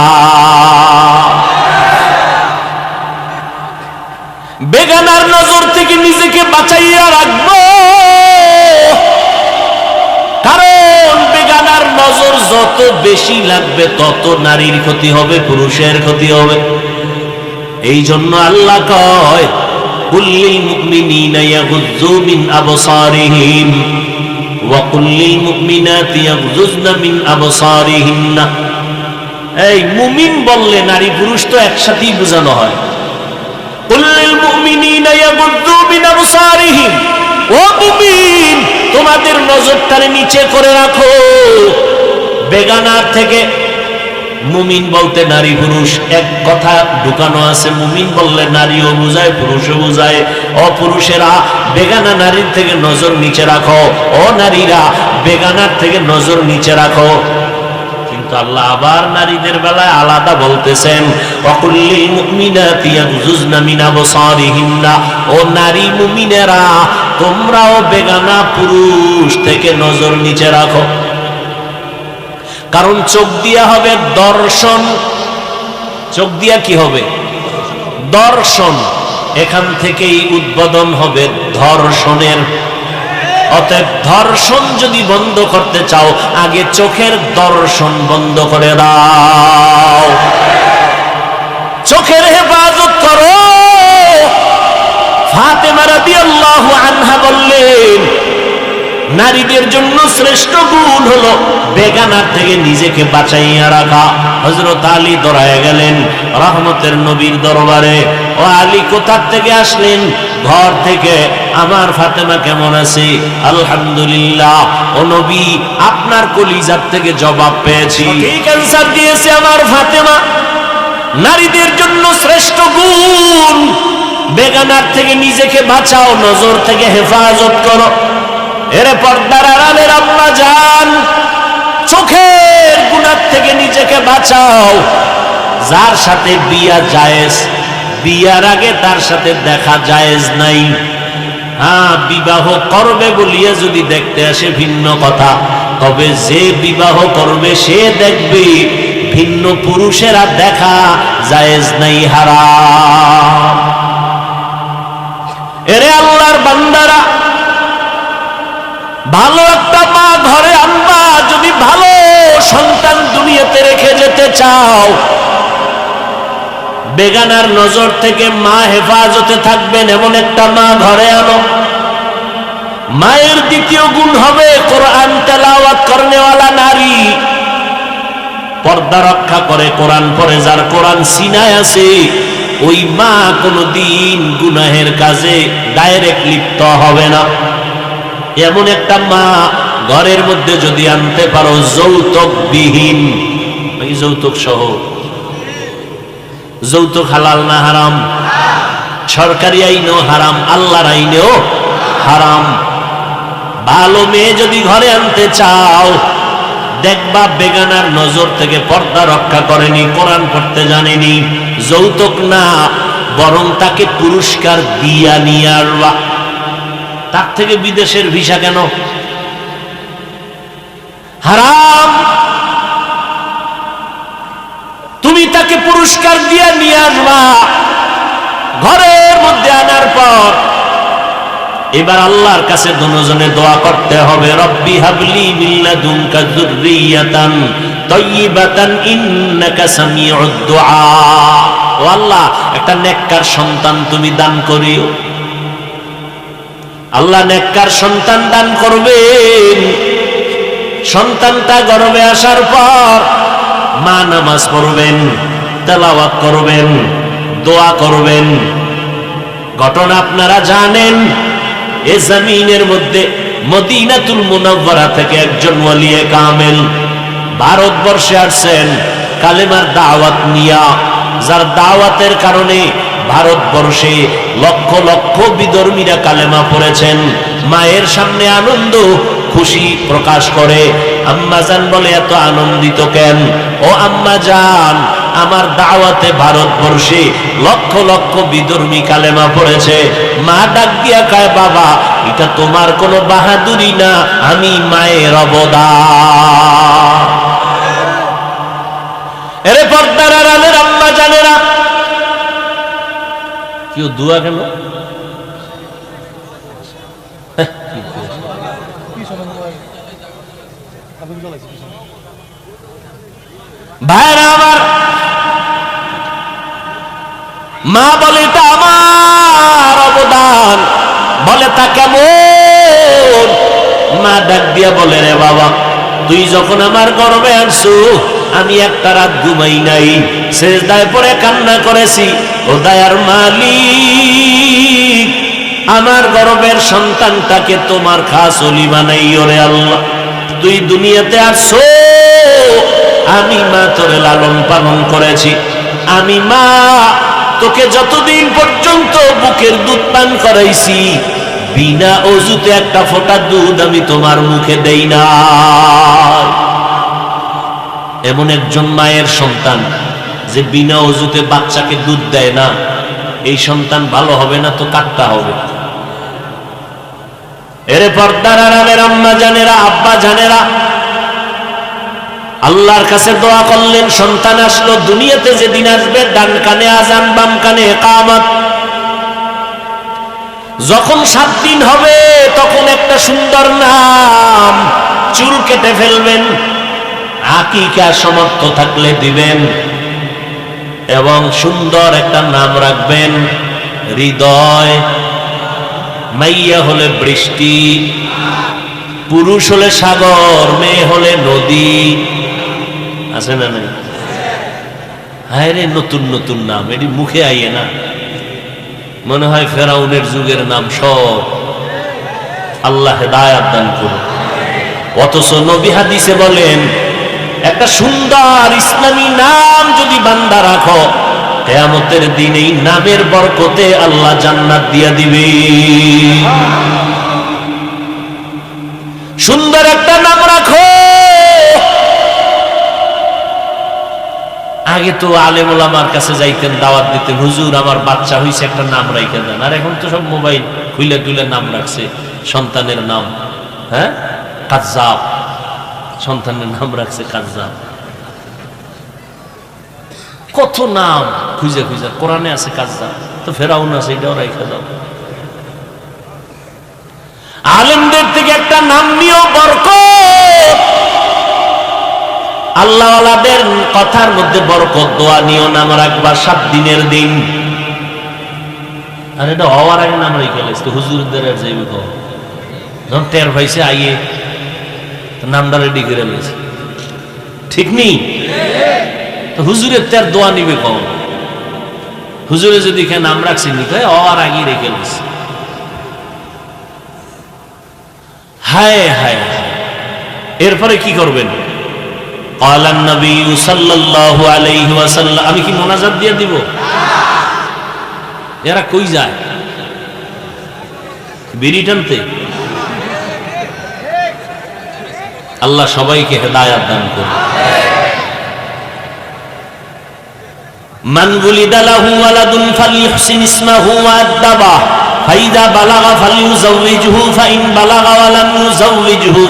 বেগানার নজর থেকে নিজেকে বাঁচাইয়া রাখবো, কারণ বেগানার নজর যত বেশি লাগবে তত নারীর ক্ষতি হবে, পুরুষের ক্ষতি হবে। এই জন্য আল্লাহ কয়, কুল্লিল মুমিনিনা ইয়াগুয্যু মিন আবসারিহিম ওয়া কুল্লিল মুমিনাতি ইয়াগযুযনা মিন আবসারিহিন্না। এই মুমিন বললে নারী পুরুষ তো একসাথেই বোঝানো হয়। কুল্লিল মুমিনিনা ইয়াগুদ্দু মিন আবসারিহিম, ও মুমিন তোমাদের নজরটারে নিচে করে রাখো বেগানার থেকে। মুমিন বলতে নারী পুরুষ এক কথা ঢুকানো আছে। মুমিন বললে নারীও বুঝায় পুরুষও বুঝায়। ও পুরুষেরা বেগানা নারীর থেকে নজর নিচে রাখো, ও নারীরা বেগানার থেকে নজর নিচে রাখো। কিন্তু আল্লাহ আবার নারীদের বেলায় আলাদা বলতেছেন, ওয়াকুল্লিল মুমিনাতি ইয়াগযুযনা মিন আবসারিহিন্না, ও নারী মুমিনেরা তোমরাও বেগানা পুরুষ থেকে নজর নিচে রাখো। কারণ চোখ দিয়া হবে দর্শন। চোখ দিয়া কি হবে? দর্শন। এখান থেকেই উদ্বোধন হবে ধর্ষণের। অতএব ধর্ষণ যদি বন্ধ করতে চাও আগে চোখের দর্শন বন্ধ করে দাও। চোখের হেফাজত করো। ফাতেমা রাদিয়াল্লাহু আনহা বললেন, নারীদের জন্য শ্রেষ্ঠ গুণ হলো বেগানার থেকে নিজেকে বাঁচাইয়া রাখা। হযরত আলী দৌড়ায় গেলেন রহমতের নবীর দরবারে। ও আলী কোথার থেকে আসলেন? ঘর থেকে। আমার ফাতেমা কেমন আছে? আলহামদুলিল্লাহ। ও নবী আপনার কলিজার থেকে জবাব পেয়েছি, ক্যান্সার দিয়েছে আমার ফাতেমা। নারীদের জন্য শ্রেষ্ঠ গুণ বেগানার থেকে নিজেকে বাঁচাও, নজর থেকে হেফাজত করো। এর পর্দার আড়ালের আম্মা জান, চোখের গুনাহ থেকে নিজেকে বাঁচাও। যার সাথে বিয়া জায়েজ, বিয়ার আগে তার সাথে দেখা জায়েজ নাই। হ্যাঁ, বিবাহ করবে বলিয়া যদি দেখতে আসে ভিন্ন কথা, তবে যে বিবাহ করবে সে দেখবে ভিন্ন পুরুষেরা দেখা জায়েজ নাই, হারাম। এরে আল্লাহর বান্দারা, ভালো একটা মা ঘরে আনবা। যদি ভালো সন্তান দুনিয়াতে রেখে যেতে চাও, বেগানার নজর থেকে মা হেফাজতে থাকবেন এমন একটা মা ঘরে আনো। মায়ের দ্বিতীয় গুণ হবে কোরআন তেলাওয়াত করনেওয়ালা নারী। পর্দা রক্ষা করে, কোরআন পড়ে, যার কোরআন সিনায় আছে, ওই মা কোনদিন গুনাহের কাজে ডাইরেক্ট লিপ্ত হবে না। এমন একটা মা ঘরের মধ্যে যদি আনতে পারো, যৌতুক বিহীন, যৌতুক সহ। যৌতুক হালাল না হারাম? সরকারি আইনেও হারাম, আল্লাহর আইনেও হারাম। ভালো মেয়ে যদি ঘরে আনতে চাও, দেখবা বেগানার নজর থেকে পর্দা রক্ষা করেনি, কোরআন পড়তে জানেনি। যৌতুক না, বরং তাকে পুরস্কার দিয়া নিয়ে আসবা। তার থেকে বিদেশের ভিসা কেন? হারাম। তুমি তাকে পুরস্কার দিয়ে নিয়ে আসবা। ঘরের মধ্যে আনার পর এবার আল্লাহর কাছে দুজনে দোয়া করতে হবে, রব্বি হাবলি মিন লাদুনকা যুররিয়াতান তাইয়্যিবাতান ইন্নাকা সামিউদ দুআ। ও আল্লাহ, একটা নেককার সন্তান তুমি দান করিও। আল্লাহ নেককার সন্তান দান করবেন। সন্তানটা গর্ভে আসার পর মা নামাজ পড়বেন, তেলাওয়াত করবেন, দোয়া করবেন। ঘটনা আপনারা জানেন। এ জমিনের মধ্যে মদিনাতুল মুনাওয়ারা থেকে একজন ওয়ালিয়ে কামেল ভারতবর্ষে আসছেন কালেমার দাওয়াত নিয়া, যার দাওয়াতের কারণে ভারতবর্ষে লক্ষ লক্ষ বিধর্মীরা কালেমা পড়েছেন। মায়ের সামনে আনন্দ খুশি প্রকাশ করে। আম্মা জান বলে, এত আনন্দিত কেন? ও আম্মা জান, আমার দাওয়াতে ভারতবর্ষে লক্ষ লক্ষ বিধর্মী কালেমা পড়েছে। মা ডাক দিয়া কয়, বাবা এটা তোমার কোনো বাহাদুরি না, আমি মায়ের অবদান। এরে পর্দার আড়ালের আম্মা জানেরা, কেউ দুয়া কেন? ভাইরা আমার, মা বলে এটা আমার অবদান। বলে তা কেমন? মা ডাক দিয়া বলে, রে বাবা, তুই যখন আমার গর্ভে আনছু আমি একটা রাত ঘুমাই নাই, সেজদায় পড়ে কান্না করেছি। ও দয়ার মালিক, আমার গর্ভের সন্তানটাকে তোমার খাস ওলি বানাইও রে আল্লাহ। তুই দুনিয়াতে আসছো, আমি মা তোরে লালন পালন করেছি। আমি মা তোকে যতদিন পর্যন্ত বুকের দুধ পান করাইছি, বিনা অজুতে একটা ফোঁটা দুধ আমি তোমার মুখে দেই না। এমন একজন মায়ের সন্তান যে বিনা অজুতে বাচ্চাকে দুধ দেয় না, এই সন্তান ভালো হবে না তো কাটতে হবে। এরে পর্দার আড়ালের আম্মা জানেরা, আব্বা জানেরা, আল্লাহর কাছে দোয়া করলেন, সন্তান আসলো। দুনিয়াতে যেদিন আসবে ডান কানে আজান, বাম কানে ইকামত। যখন 7 দিন হবে তখন একটা সুন্দর নাম, চুল কেটে ফেলবেন, আকিকা সমর্থ থাকলে দিবেন, এবং সুন্দর একটা নাম রাখবেন হৃদয়। মাইয়া হলে বৃষ্টি, পুরুষ হলে সাগর, মেয়ে হলে নদী। আছে না নাই? হায় রে, নতুন নতুন নাম, এটি মুখে আইয়ে না, মনে হয় ফেরাউনের যুগের নাম সব। আল্লাহ হেদায়াত দান করুন। অথচ নবী হাদিসে বলেন, একটা সুন্দর ইসলামী নাম যদি বান্দা রাখো, কিয়ামতের দিন এই নামের বরকতে আল্লাহ জান্নাত দিয়া দিবে। সুন্দর একটা নাম রাখো। আগে তো আলেম ওলামার কাছে যাইতেন, দাওয়াত দিতেন, হুজুর আমার বাচ্চা হইছে, একটা নাম রাইখা দেন। আর এখন তো সব মোবাইল খুলে টুলে নাম রাখছে সন্তানের নাম। হ্যাঁ, কাজ্জাব, সন্তানের নাম রাখছে কাজ্জাব। কত নাম খুঁজে খুঁজে, কোরআনে আছে কাজ্জাব, তো ফেরাউন আছে, এটাও রাইখা দাও। আলেমদের থেকে একটা নাম নিয়েও বরকত, আল্লাহওয়ালাদের কথার মধ্যে বরকত। দোয়া নিও, নাম রাখবা 7 দিনের দিন। আর এটা হওয়ার আগে নাম রেখে তো হুজুরদের আর যাইবে যখন টের পাইছে আইয়ে নামটা রেডি করে লেছে, ঠিক নেই? তো হুজুরের তার দোয়া নিবে কখন? হুজুরে যদি এখানে নাম রাখছি নি, হওয়ার আগে রেখে লেছে। হায় হায়, এরপরে কি করবেন? ক্বালান নবী সাল্লাল্লাহু আলাইহি ওয়াসাল্লাম। আমি কি মোনাজাত দিয়ে দিব? এরা কই যায়? বিড়ি টানতে? আল্লাহ সবাইকে হেদায়াত দান করুন। মান ওয়ালিদা লাহু ওয়ালাদুন ফালইহসিন ইসমাহু ওয়া আদ্দাবা ফাইদা বালাগা ফালইউযাওয়িজহু ফাইন বালাগা ওয়া লাম ইউযাওয়িজহু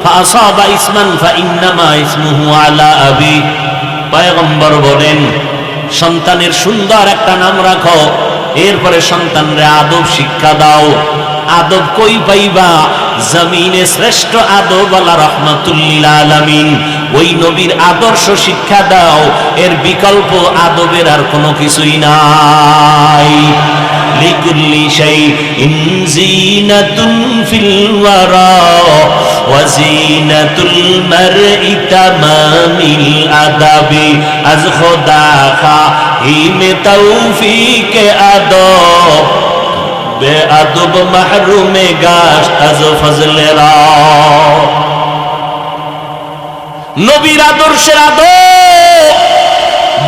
ফাআসাবা ইসমান ফাইন্নামা ইসমুহু আলা আবি। পয়গম্বর বলেন, সন্তানের সুন্দর একটা নাম রাখো, এরপরে সন্তানরে আদব শিক্ষা দাও। আদব কই পাইবা? জমিনে শ্রেষ্ঠ আদব আলা রাহমাতুল লিল আলামিন, ওই নবীর আদর্শ শিক্ষা দাও। এর বিকল্প আদবের আর কোনো কিছুই নাই। লিকুল্লি শাইইন যিনাতুন ফিল ওয়ারা ওয়া যিনাতুল মারই তামামিল আদাবি। আজ খোদা খাহিমে তৌফিকে আদব, বেআদব মাহরুমে গাশ আজ ফজলেরা। নবীর আদর্শের আদব।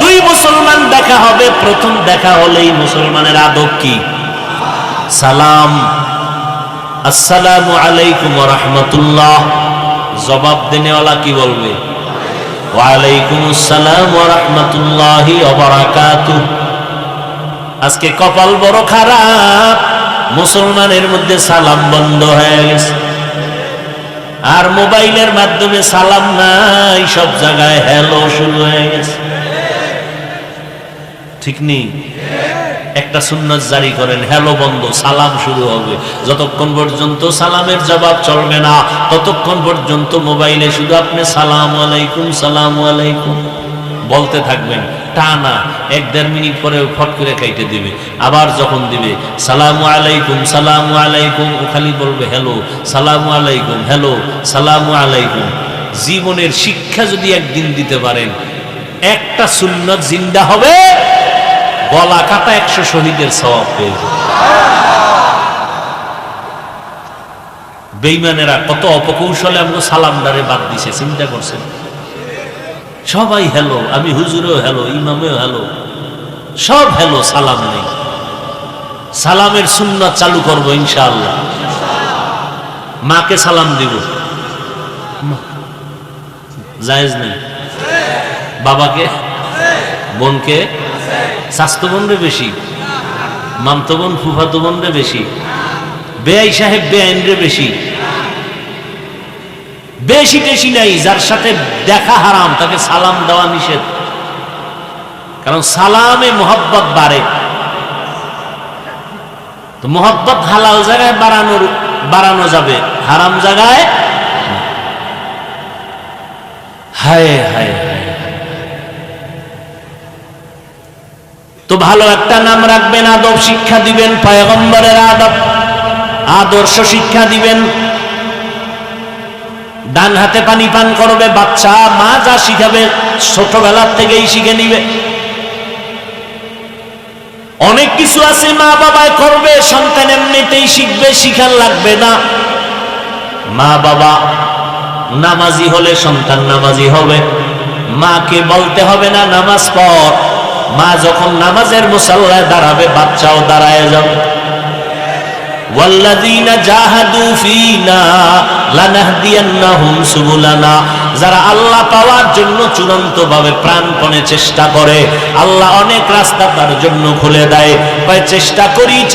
2 মুসলমান দেখা হবে, প্রথম দেখা হলেই মুসলমানের আদব কি? সালাম, আসসালামু আলাইকুম ওয়া রাহমাতুল্লাহ। জবাব দেনেওয়ালা কি বলবে? ওয়া আলাইকুমুস সালাম ওয়া রাহমাতুল্লাহি ওয়া বারাকাতুহু। আজকে কপাল বড় খারাপ, মুসলমানের মধ্যে সালাম বন্ধ হয়ে গেছে। আর মোবাইলের মাধ্যমে সালাম নাই, সব জায়গায় হ্যালো শুরু হয়ে গেছে, ঠিক নেই? একটা সুন্নাত জারি করেন, হ্যালো বন্ধ, সালাম শুরু হবে। যতক্ষণ পর্যন্ত সালামের জবাব চলবে না, ততক্ষণ পর্যন্ত মোবাইলে শুধু আপনি সালাম আলাইকুম বলতে থাকবেন। টানা 1-1.5 মিনিট পরে ফট করে কাইটে দিবে, আবার যখন দিবে সালামু আলাইকুম সালামু আলাইকুম, ও খালি বলবে হ্যালো সালামু আলাইকুম হ্যালো সালামু আলাইকুম। জীবনের শিক্ষা যদি একদিন দিতে পারেন, একটা সুন্নাত জিন্দা হবে, গলা কাটা 100 শহীদের সওয়াব পেয়ে যাবে। বেঈমানেরা কত অপকৌশলে আমাকে সালামদারে বাদ দিছে, চিন্তা করছেন? সবাই হ্যালো, আমি হুজুরেও হ্যালো, ইমামেও হ্যালো, সব হ্যালো, সালাম নেই। সালামের সুন্নাত চালু করবো ইনশাআল্লাহ। মাকে সালাম দিব, জায়েজ নেই। বাবাকে, বোনকে, স্বাস্থ্য বোনরে বেশি, মামতো বোন ফুফাতো বোনরে বেশি, বেআই সাহেব বেআইনরে বেশি, বেশি টেশি নাই। যার সাথে দেখা হারাম তাকে সালাম দেওয়া নিষেধ, কারণ সালামে মোহাব্বত বাড়ে। তো মোহাব্বত হালাল জায়গায় বাড়ানো যাবে, হারাম জায়গায় হায় হায় হায়। তো ভালো একটা নাম রাখবেন, আদব শিক্ষা দিবেন, পয়গম্বরের আদর্শ শিক্ষা দিবেন। ডান হাতে পানি পান করবে বাচ্চা, মা যা শিখাবে ছোটবেলার থেকেই শিখে নিবে। অনেক কিছু আছে মা বাবায় করবে, সন্তান এমনিতেই শিখবে, শিখার লাগবে না। মা বাবা নামাজি হলে সন্তান নামাজি হবে, মাকে বলতে হবে না নামাজ পড়। মা যখন নামাজের মুসাল্লায় দাঁড়াবে, বাচ্চাও দাঁড়ায় যাবে। ওয়াল্লাযীনা জাহাদু ফীনা লানাহদিয়ান্নাহুম সুবুলানা, যারা আল্লাহ পাওয়ার জন্য চূড়ান্তভাবে প্রাণপণে চেষ্টা করে, আল্লাহ অনেক রাস্তা তার জন্য খুলে দেয়। তাই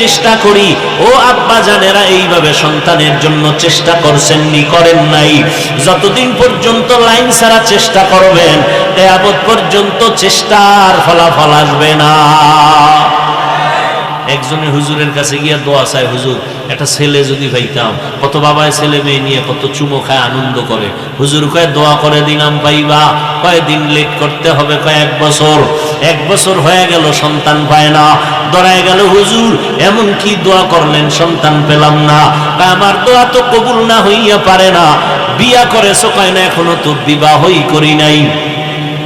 চেষ্টা করি। ও আব্বা জানেরা, এইভাবে সন্তানের জন্য চেষ্টা করছেননি, করেন নাই? যতদিন পর্যন্ত লাইন ছাড়া চেষ্টা করবেন, কিয়ামত পর্যন্ত চেষ্টার ফলাফল আসবে না। একজনের হুজুরের কাছে গিয়া দোয়া চায়, হুজুর একটা ছেলে যদি পাইতাম। কত বাবায় ছেলে মেয়ে নিয়ে কত চুমো খায়, আনন্দ করে। হুজুর কয় দোয়া করে দিলাম পাইবা। কয়দিন লেট করতে হবে? কয় 1 বছর। 1 বছর হয়ে গেল, সন্তান পায় না, দৌড়ায় গেল হুজুর এমন কি দোয়া করলেন, সন্তান পেলাম না। আমার দোয়া তো কবুল না হইয়া পারে না। বিয়া করেছো? কয় না, এখনো তো বিবাহই করি নাই।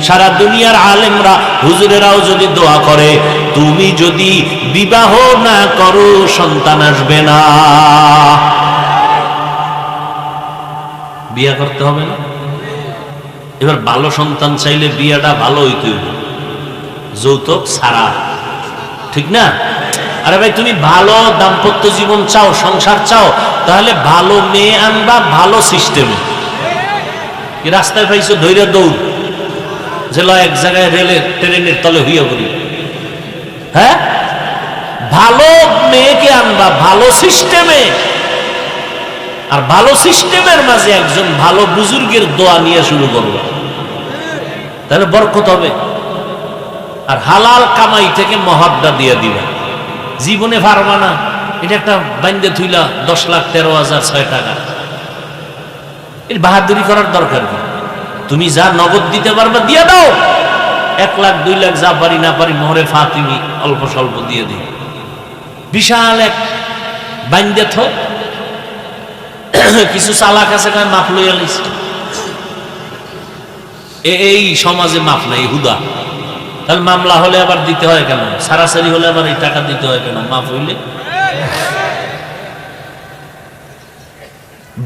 সারা দুনিয়ার আলেমরা হুজুরেরাও যদি দোয়া করে, তুমি যদি বিবাহ না করো সন্তান আসবে না। বিয়া করতে হবে না? এবার ভালো সন্তান চাইলে বিয়াটা ভালো হইতে হবে, যৌতুক ছাড়া, ঠিক না? আরে ভাই, তুমি ভালো দাম্পত্য জীবন চাও, সংসার চাও, তাহলে ভালো মেয়ে আনবা, ভালো সিস্টেমে। রাস্তায় পাইছো ধৈর্য দৌড়, জেলা এক জায়গায় রেলের ট্রেনের তলে হইয়া পড়ি। হ্যাঁ, ভালো মেয়েকে আনবা ভালো সিস্টেমে, আর ভালো সিস্টেমের মাঝে একজন ভালো বুজুর্গের দোয়া নিয়ে শুরু করবা, তাহলে বরকত হবে। আর হালাল কামাই থেকে মহাব্বা দিয়ে দিবা। জীবনে পারবা না, এটা একটা বাইন্দে থুইলা 10,13,006 টাকা, এর বাহাদুরি করার দরকার কি? তুমি যা নগদ দিতে পারবা দিয়ে দাও। 1 লাখ 2 লাখ যা পারি না পারি মোহরে ফাতিমি অল্প স্বল্প দিয়ে দিই। বিশাল এক বাইন্দে থ কিছু চালাক আছে, মাপ লইয়া লিস। এই সমাজে মাপ নাই, হুদা। তাহলে মামলা হলে আবার দিতে হয় কেন? সারাসারি হলে আবার এই টাকা দিতে হয় কেন? মাপ হইলে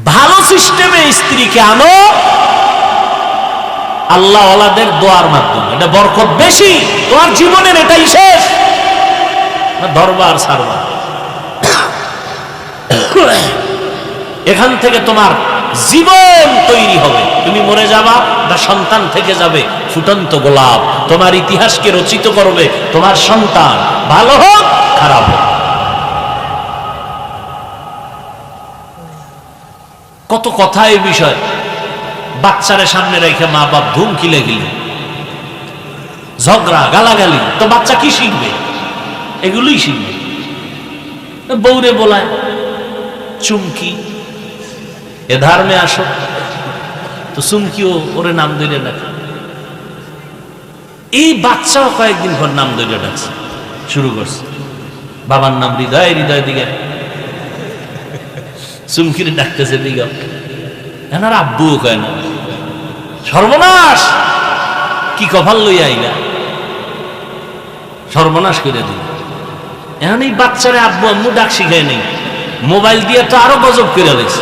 ভালো সিস্টেমে স্ত্রীকে আনো, আল্লাহ ওয়ালাদের দোয়ার মাধ্যমে। এটা বরকত বেশি। তোমার জীবনের এটাই শেষ, দরবার সারবা। এখান থেকে তোমার জীবন তৈরি হবে। তুমি মরে যাবা, তার সন্তান থেকে যাবে ফুটন্ত গোলাপ। তোমার ইতিহাসকে রচিত করবে তোমার সন্তান, ভালো হোক খারাপ হোক। কত কথা এই বিষয়। বাচ্চারে সামনে রেখে মা বাপ ধুমকি লেগিল, ঝগড়া গালাগালি, তো বাচ্চা কি শিখবে? এগুলোই শিখবে। বউরে বলায় চুমকি, এ ধার্মে আসো, তো চুমকিও ওরে নাম দিলে না। এই বাচ্চাও কয়েকদিন পর নাম ধরে ডাকছে, শুরু করছে। বাবার নাম হৃদয়, হৃদয় দিকে চুমকিরে ডাকতেছে দিকে, এনার আব্বুও কয় না। সর্বনাশ, কি কপাল লইয়া আইলা, সর্বনাশ করে দিল। এখন এই বাচ্চারা আব্বু আম্মু ডাক শিখায় নেই, মোবাইল দিয়ে তো আরো গজব করে দিয়েছে।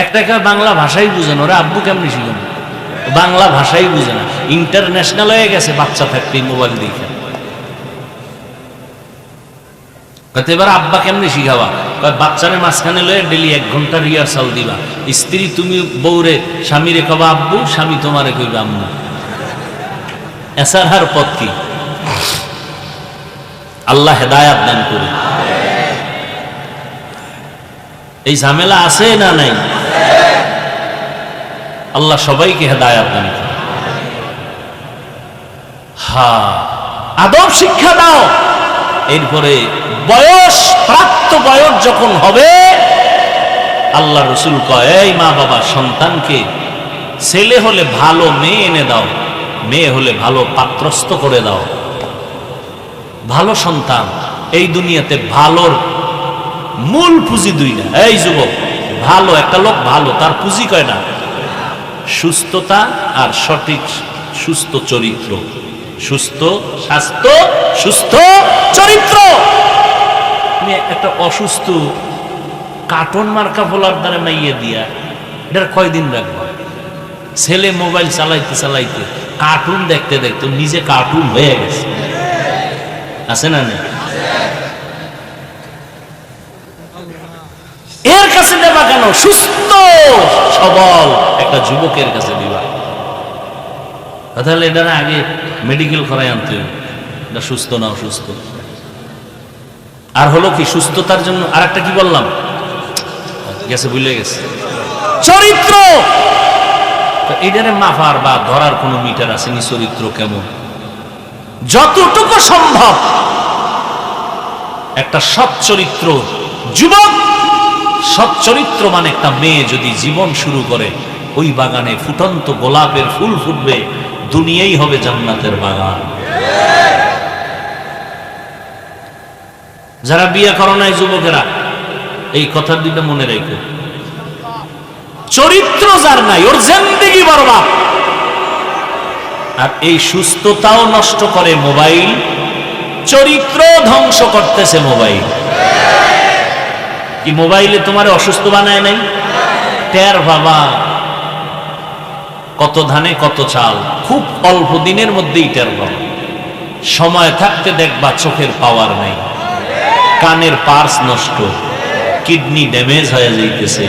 একটা বাংলা ভাষাই বুঝে না, ওরা আব্বু কেমনি শিখেন, বাংলা ভাষাই বুঝে না। ইন্টারন্যাশনাল হয়ে গেছে বাচ্চা থাকতেই মোবাইল দেখে। এবার আব্বা কেমনি শিখাবা, বাচ্চারে মাঝখানে লয়ে ডেলি 1 ঘন্টা রিহার্সাল দিবা। স্ত্রী তুমি বউরে, স্বামীরে কবা আব্বু, স্বামী তোমারে কইবা আম্মু। এসার পথ কি? আল্লাহ হেদায়াত দান করে। এই ঝামেলা আছে না নাই? আল্লাহ সবাইকে হেদায়াত দান করে। আদব শিক্ষা দাও। এরপরে বয়স, প্রাপ্ত বয়স যখন হবে, আল্লাহ রসুল কয়, এই মা বাবা সন্তানকে ছেলে হলে ভালো মেয়ে এনে দাও, মেয়ে হলে ভালো পাত্রস্থ করে দাও। ভালো সন্তান, এই দুনিয়াতে ভালোর মূল পুঁজি দুইটা। এই যুবক, ভালো একটা লোক ভালো, তার পুঁজি কয় না? সুস্থতা আর সঠিক সুস্থ চরিত্র। সুস্থ স্বাস্থ্য, সুস্থ চরিত্র। তুমি একটা অসুস্থ কার্টুন মার্কা ফলার দ্বারা মাইয়ে দিয়া এটার কয়দিন রাখবো? ছেলে মোবাইল চালাইতে চালাইতে, কার্টুন দেখতে দেখতে নিজে কার্টুন হয়ে গেছে, আছে না? নেই? এর কাছে দেবা কেন? সুস্থ সবল একটা যুবকের কাছে দিবা। তাহলে এটার আগে মেডিকেল করাই আনতে হবে, এটা সুস্থ না অসুস্থ। আর হলো কি, সুস্থতার জন্য আর একটা কি বললাম, গেছে ভুলে গেছে, চরিত্র। এটারে মাফার বা ধরার কোন মিটার আসেনি? চরিত্র কেমন, যতটুকু সম্ভব একটা সৎ চরিত্র যুবক, সৎ চরিত্র মানে একটা মেয়ে যদি জীবন শুরু করে, ওই বাগানে ফুটন্ত গোলাপের ফুল ফুটবে, দুনিয়াই হবে জান্নাতের বাগান। যারা বিয়ে করো নাই যুবকেরা, এই কথা দুইটা মনে রেখো। চরিত্র যার নাই, ওর জিন্দেগি বরবাদ। আর এই সুস্থতাও নষ্ট করে মোবাইল, চরিত্র ধ্বংস করতেছে মোবাইল। কি মোবাইলে তোমার অসুস্থ বানায় নাই? টের বাবা, কত ধানে কত চাল, খুব অল্প দিনের মধ্যেই টের পাবা। সময় থাকতে দেখবা চোখের পাওয়ার নাই, কানের পার্স নষ্ট, কিডনি ড্যামেজ হয়ে যাইতেছে,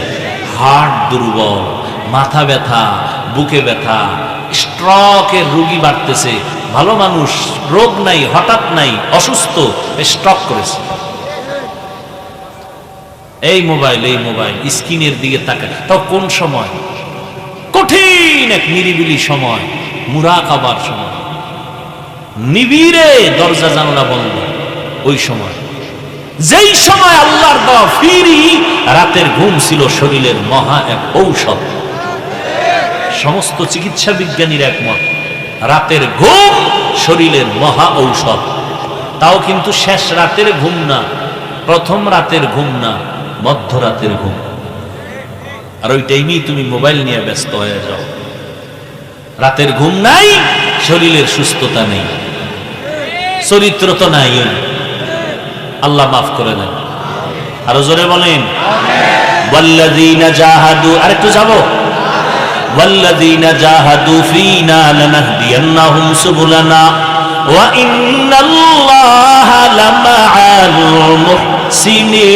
হার্ট দুর্বল, মাথা ব্যথা, বুকে ব্যথা, স্ট্রোকের রোগী বাড়তেছে। ভালো মানুষ রোগ নাই, হঠাৎ নাই, অসুস্থ, স্ট্রোক করেছে। এই মোবাইল স্ক্রিনের দিকে তাকায়, তাও কোন সময়? কঠিন এক নিরিবিলি সময়, মুরাকাবার সময়, নিবিড়ে দরজা জানালা বন্ধ, ওই সময়, যেই সময় আল্লাহর দেওয়া ফিরি রাতের ঘুম ছিল শরীরের মহা এক ঔষধ। সমস্ত চিকিৎসা বিজ্ঞানীর একমত, রাতের ঘুম শরীরের মহা ঔষধ। তাও কিন্তু শেষ রাতের ঘুম না, প্রথম রাতের ঘুম না, মধ্যরাতের ঘুম। আর ওই টাইমেই তুমি মোবাইল নিয়ে ব্যস্ত হয়ে যাও। রাতের ঘুম নাই, শরীরের সুস্থতা নেই, চরিত্র তো নাই। আল্লাহ মাফ করে দেন। আরো জোরে বলেন ওয়াল্লাযীনা জাহাদু। আরেকটু যাবো, ওয়াল্লাযীনা জাহাদু ফীনা লানাহদিয়ান্নাহুম সুবুলানা ওয়া ইন্নাল্লাহা লামাআল মুহসিনিন।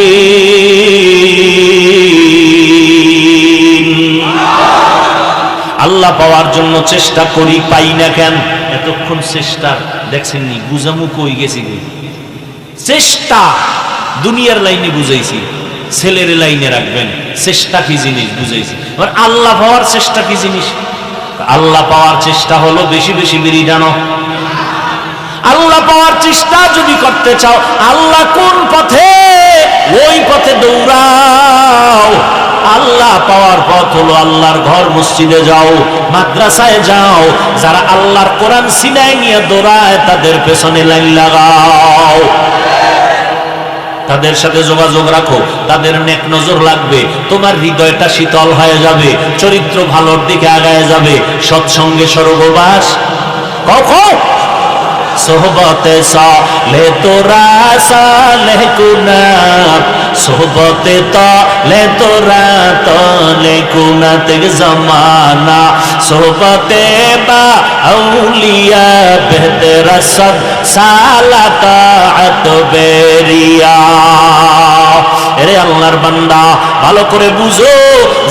আল্লাহ পাওয়ার জন্য চেষ্টা করি, পাই না কেন? এতক্ষণ চেষ্টা দেখছেন নি, বুঝামু কই গেছি? চেষ্টা দুনিয়ার লাইনে বুঝাইছি, ছেলের লাইনে রাখবেন, চেষ্টা কি জিনিস বুঝাইছি। এবার আল্লাহ পাওয়ার চেষ্টা কি জিনিস? আল্লাহ পাওয়ার চেষ্টা হলো বেশি বেশি বিড়ি টানো। আল্লাহ পাওয়ার চেষ্টা যদি করতে চাও, আল্লাহ কোন পথে, ওই পথে দৌড়াও। আল্লাহ পাওয়ার পথ দাওয়াত হলো আল্লাহর ঘর মসজিদে যাও, মাদ্রাসায় যাও, যারা আল্লাহর কোরআন সিনায় নিয়ে দৌড়ায় তাদের পেছনে লাইন লাগাও, তাদের সাথে যোগাযোগ রাখো, তাদের নেক নজর লাগবে, তোমার হৃদয়টা শীতল হয়ে যাবে, চরিত্র ভালোর দিকে আগায় যাবে। সৎসঙ্গে স্বর্গবাস কখন সোহবতে সালে তোরা সালে কুনাত, সোহবতে তালে তোরা তালে কুনাত জমানা, সোহবতে বা আউলিয়া বেহতরা সব সালা তাআত বেরিয়া। এরে আল্লাহর বান্দা, ভালো করে বুঝো,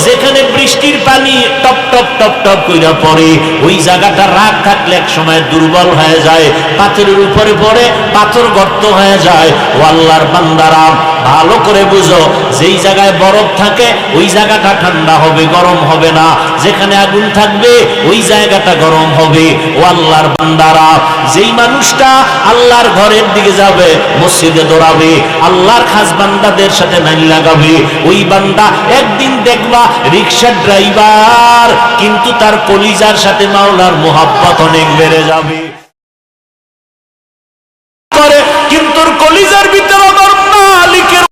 যেখানে বৃষ্টির পানি টপ টপ টপ টপ কইরা পড়ে, ওই জায়গাটা রাগ থাকলে এক সময় দুর্বল হয়ে যায়, পাথরের উপরে পড়ে পাথর গর্ত হয়ে যায়। ও আল্লাহর বান্দারা, ভালো করে বুঝো, যেই জায়গায় বরফ থাকে ওই জায়গাটা ঠান্ডা হবে, গরম হবে না। যেখানে আগুন থাকবে ওই জায়গাটা গরম হবে। ও আল্লাহর বান্দারা, যেই মানুষটা আল্লাহর ঘরের দিকে যাবে, মসজিদে দৌড়াবে, আল্লাহর খাস বান্দাদের সাথে লাইন লাগাবে, ওই বান্দা একদিন দেখবা রিকশার ড্রাইভার, কিন্তু তার কলিজার সাথে মাওলার মোহাব্বত অনেক বেড়ে যাবে। কিন্তু কলিজার ভিতরে আমার মালিকের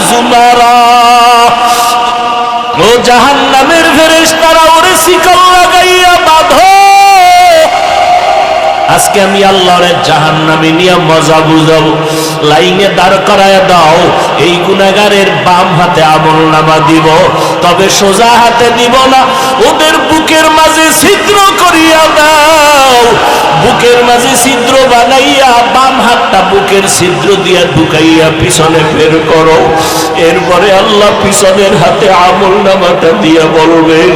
زمرا ও জাহান্নামের ফেরেশতারা ওরে শিকল লাগাইয়া বাঁধো আজকে আমি আল্লাহর জাহান্নামে নিয়ে মজা বুঝাবো লাইনে দাঁড় করায় দাও এই গুনাহগারের বাম হাতে আমলনামা দিব তবে সোজা হাতে দিব না ওদের বুকের মাঝে ছিদ্র করিয়া দাও বুকের মাঝে ছিদ্র বানাইয়া বাম হাতটা বুকের ছিদ্র দিয়া ঢুকাইয়া পিছনে বের করো এরপরে আল্লাহ পিছনের হাতে আমলনামাটা দিয়া বলবেন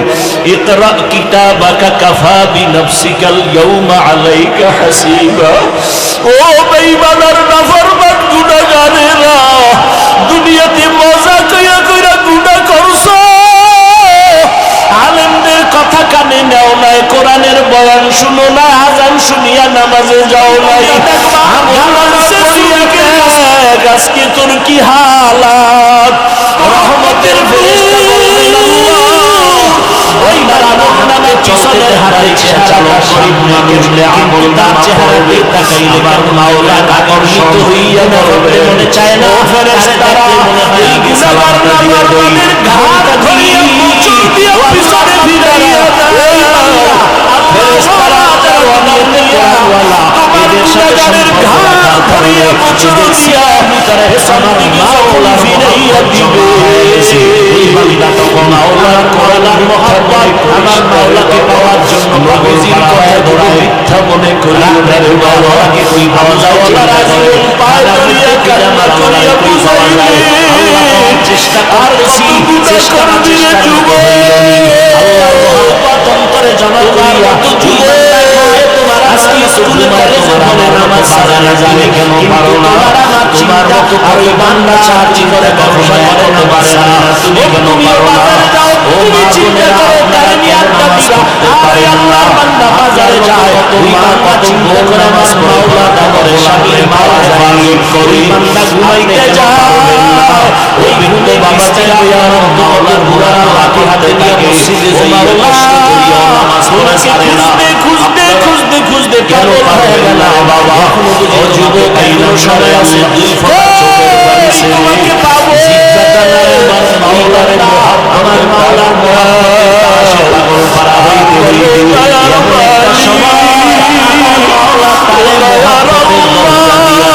ইকরা কিতাবাকা কাফা বিনাফসিকাল ইয়াউমা আলাইকা হাসিবা ও বেঈমানের নাফরমান গুনাহগারেরা দুনিয়াতে মজা কইরা কইরা গুনাহ করছো আলেমদের কথা কানে নাও নাই কোরআনের বয়ান শুনো না আযান শুনিয়া নামাজে যাও নাই আজকে তোর কি হালাত রহমতের ফেরেশতা বলবেন ওই নামে চলতে হাতে চালা গরিব মানুষ আমল তার চেহারা দেখে তাকাইলে মাওলা আকর্ষিত হইয়া মরতে মনে চায় না ফেরেশতারা এই গুনাহগার নামের ঘাট ধরিয়া মুচুর দিয়া পিছনে ফিরাইয়া দেয় ফেরেশতারা তাওয়ানের ওয়ালা এদের সাথে ঘাট ধরিয়া মুচুর দিয়া আমার মাওলা ফিরাইয়া দিবে এই বান্দা তখন মাওলার কোরআনের মহব্বত আমার মাওলাকে পাওয়ার জন্য নবীজির কথা ধরে মিথ্যা মনে করি রে মাওলাকে কই মাওলার জীবন পায় করিয়া কান্না করিয়া বুঝাইবে আল্লাহ চেষ্টা করতেছি চেষ্টা দিয়ে যুব আল্লাহর মহব্বত অন্তরে জমা করিয়া যুব তোমার আজকে স্কুলে কলেজে পড়ে নামাজ সাজানো জানে কেন পারো না তোমার মতো ওই বান্দা চাকরি করে ব্যবসা করতে পারে না তুমি কেন পারো না ও মা চিন্তা করো তার নিয়াতটা দিবা আরে আল্লাহর বান্দা বাজারে যায় ওই বান্দা চিন্তা করে আমার মাওলা করে সামনে মাওলা ভাঙি করি বান্দা ঘুমাইতে যায় ওই বিন্দু বাবা চাইয়া মাওলার বুড়া হাতে হাতে নিয়ে মসজিদে যাইয়া কষ্ট করিয়া নামাজ পড়া ছাড়ে না খুঁজতে খুঁজতে খুঁজতে কেন পারে না বাবা ও যুবক এই সময় আছে দুই ফোঁটা চোখের পানি তোমাকে পাবো জিজ্ঞাসা আমার মাওলার আমার মাওলার মহব্বতের আশে পাগল পারা হইতে হইতে এমন একটা সময় আমার মাওলা তালে মহব্বতের দরজা দিয়া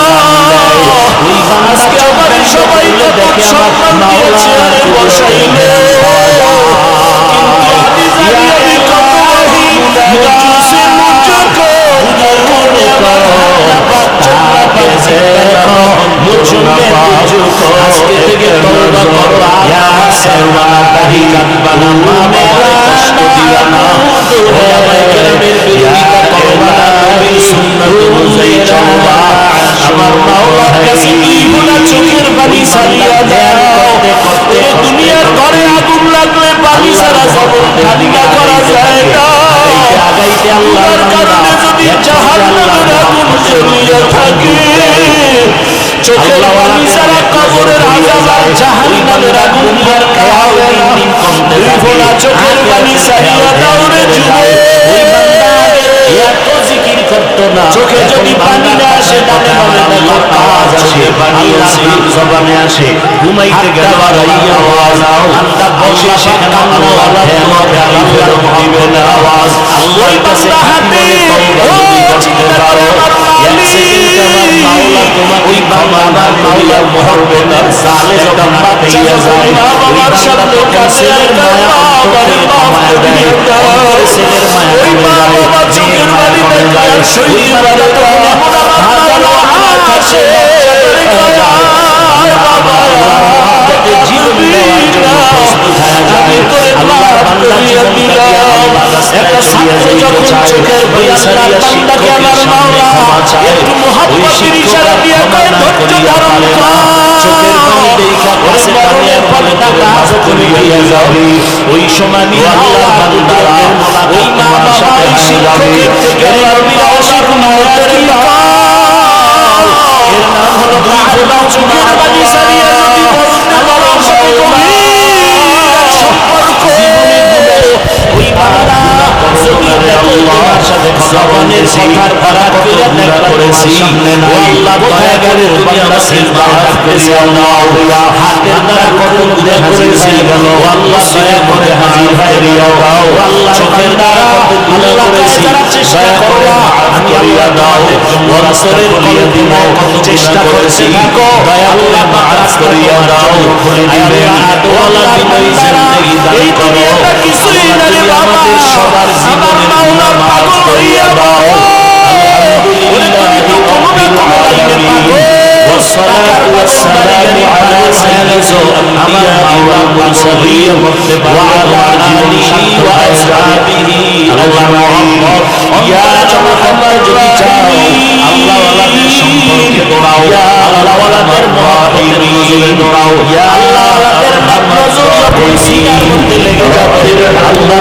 ওই বান্দা চোখের সবাই দেখে আমার মাওলা বসাইলে আজকে থেকে তওবা করো ইয়া সারওয়াতাহি কাতবানা মা কষ্ট দিও না ওলামায়ে কেরামের বিরোধিতা করো না নবীর সুন্নাত অনুযায়ী চলবা আমার মাওলার কাছে দুই গুণা চোখের পানি ছাড়িয়া দাও এই দুনিয়ার ঘরে আগুন লাগলে পানি ছাড়া জবন খালি না করা যায় না আগাইতে আল্লাহর কারণে যদি জাহান্নামের আগুন জ্বলিয়া থাকে চোখের পানি ছাড়া কবরের আযাব আর জাহান্নামের আগুন আর খাওয়াবে না দুই ফোঁটা চোখের পানি ছাড়িয়া দাও রে যুবক ওই বান্দা এত জিকির করতো না চোখে যদি পানি না আসে ডানে বামে দেখো আওয়াজ আসে পানি আসে জবানে আসে ঘুমাইতে গেলে বাড়াইয়া আওয়াজ বান্দা বসে সেখানে আল্লাহ ফেরত দিবে না আওয়াজ আল্লাহর কাছে হাতে ও চিন্তা করে এক সেকেন্ড আমার মাওলা তোমাকে ক্ষমা আমার মাওলার মহব্বত আর সালে যখন পাইয়া যায় বাবার সামনে কাছের মায়া অন্তরে মায়া দেয় ছেলের মায়া বাবা চোখের পানি দেখায় শহীদ বাবা হাজারো হাত আছে বাবা যাতে জীবন দেওয়ার জন্য প্রস্তুত হয়ে যাবে আল্লাহ বান্দা জীবনটা দিয়ে আল্লাহর কাছে একটা ছাত্র যখন চোখের পানি ছাড়িয়া বান্দাকে আমার মাওলা একটু মুহাব্বতের ইশারা দিয়ে কয় ধৈর্য ধারণ কর চোখের পানি দেখা কাছে পানি পড়ে কাজ করিয়া যাবে ওই সময় আমি আল্লাহর বান্দারা ওই মা বাবা ওই শিক্ষকের থেকে আমি আশিক মওতের এর নাম হলো দুই চোখের পানি ছাড়িয়া যদি আমার সাথে সম্পর্ক জীবনে ওই বান্দা যদি তোমার সাথে জবানের কথার ধারা ফিরে দেখছি সামনে নাই আল্লাহ দয়া করে তুমি আমার সিজদা হাতেছি আল্লাহ হাতের দ্বারা কত দূরে হাজির হয়ে গেল আল্লাহ দয়া করে হাজির হয়ে দিও আল্লাহ চোখের দ্বারা আল্লাহ করেছি চেষ্টা করো আমি আল্লাহ দাও ও রাসূলের কলে দিনে কত চেষ্টা করেছি দয়া আল্লাহ মাফ করিয়া দাও আরে আদওয়ালা বিনয়ী জিন্দেগি দান করো কিছুই না রে বাবা সবার জীবনে গুনাহ মাফ করিয়া দাও والصلاة والسلام على سيد الأنبياء والمرسلين وعلى آله وأصحابه أجمعين يا محمد الله ওয়ালাদের সম্পর্কে দৌড়াও আল্লাহ ওয়ালাদের মহব্বতের নজরে দৌড়াও আল্লাহ ওয়ালাদের নজর যখন সিনার মধ্যে লেগে যাবে আল্লাহ